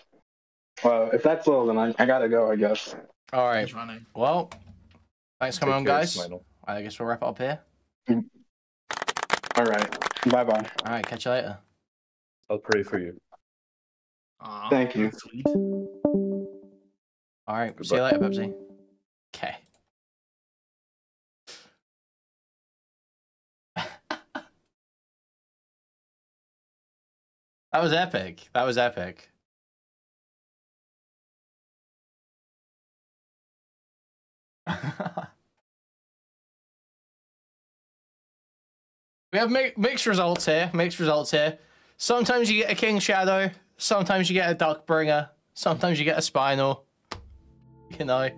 Well, if that's all, then I gotta go, I guess. All right. Well, Thanks for coming on, guys. I guess we'll wrap it up here. All right. Bye-bye. All right, catch you later. I'll pray for you. Thank you. Sweet. All right, see you later, Pepsi. Okay. That was epic. That was epic. We have mixed results here. Mixed results here. Sometimes you get a King Shadow. Sometimes you get a Duckbringer. Sometimes you get a Spinal. You know.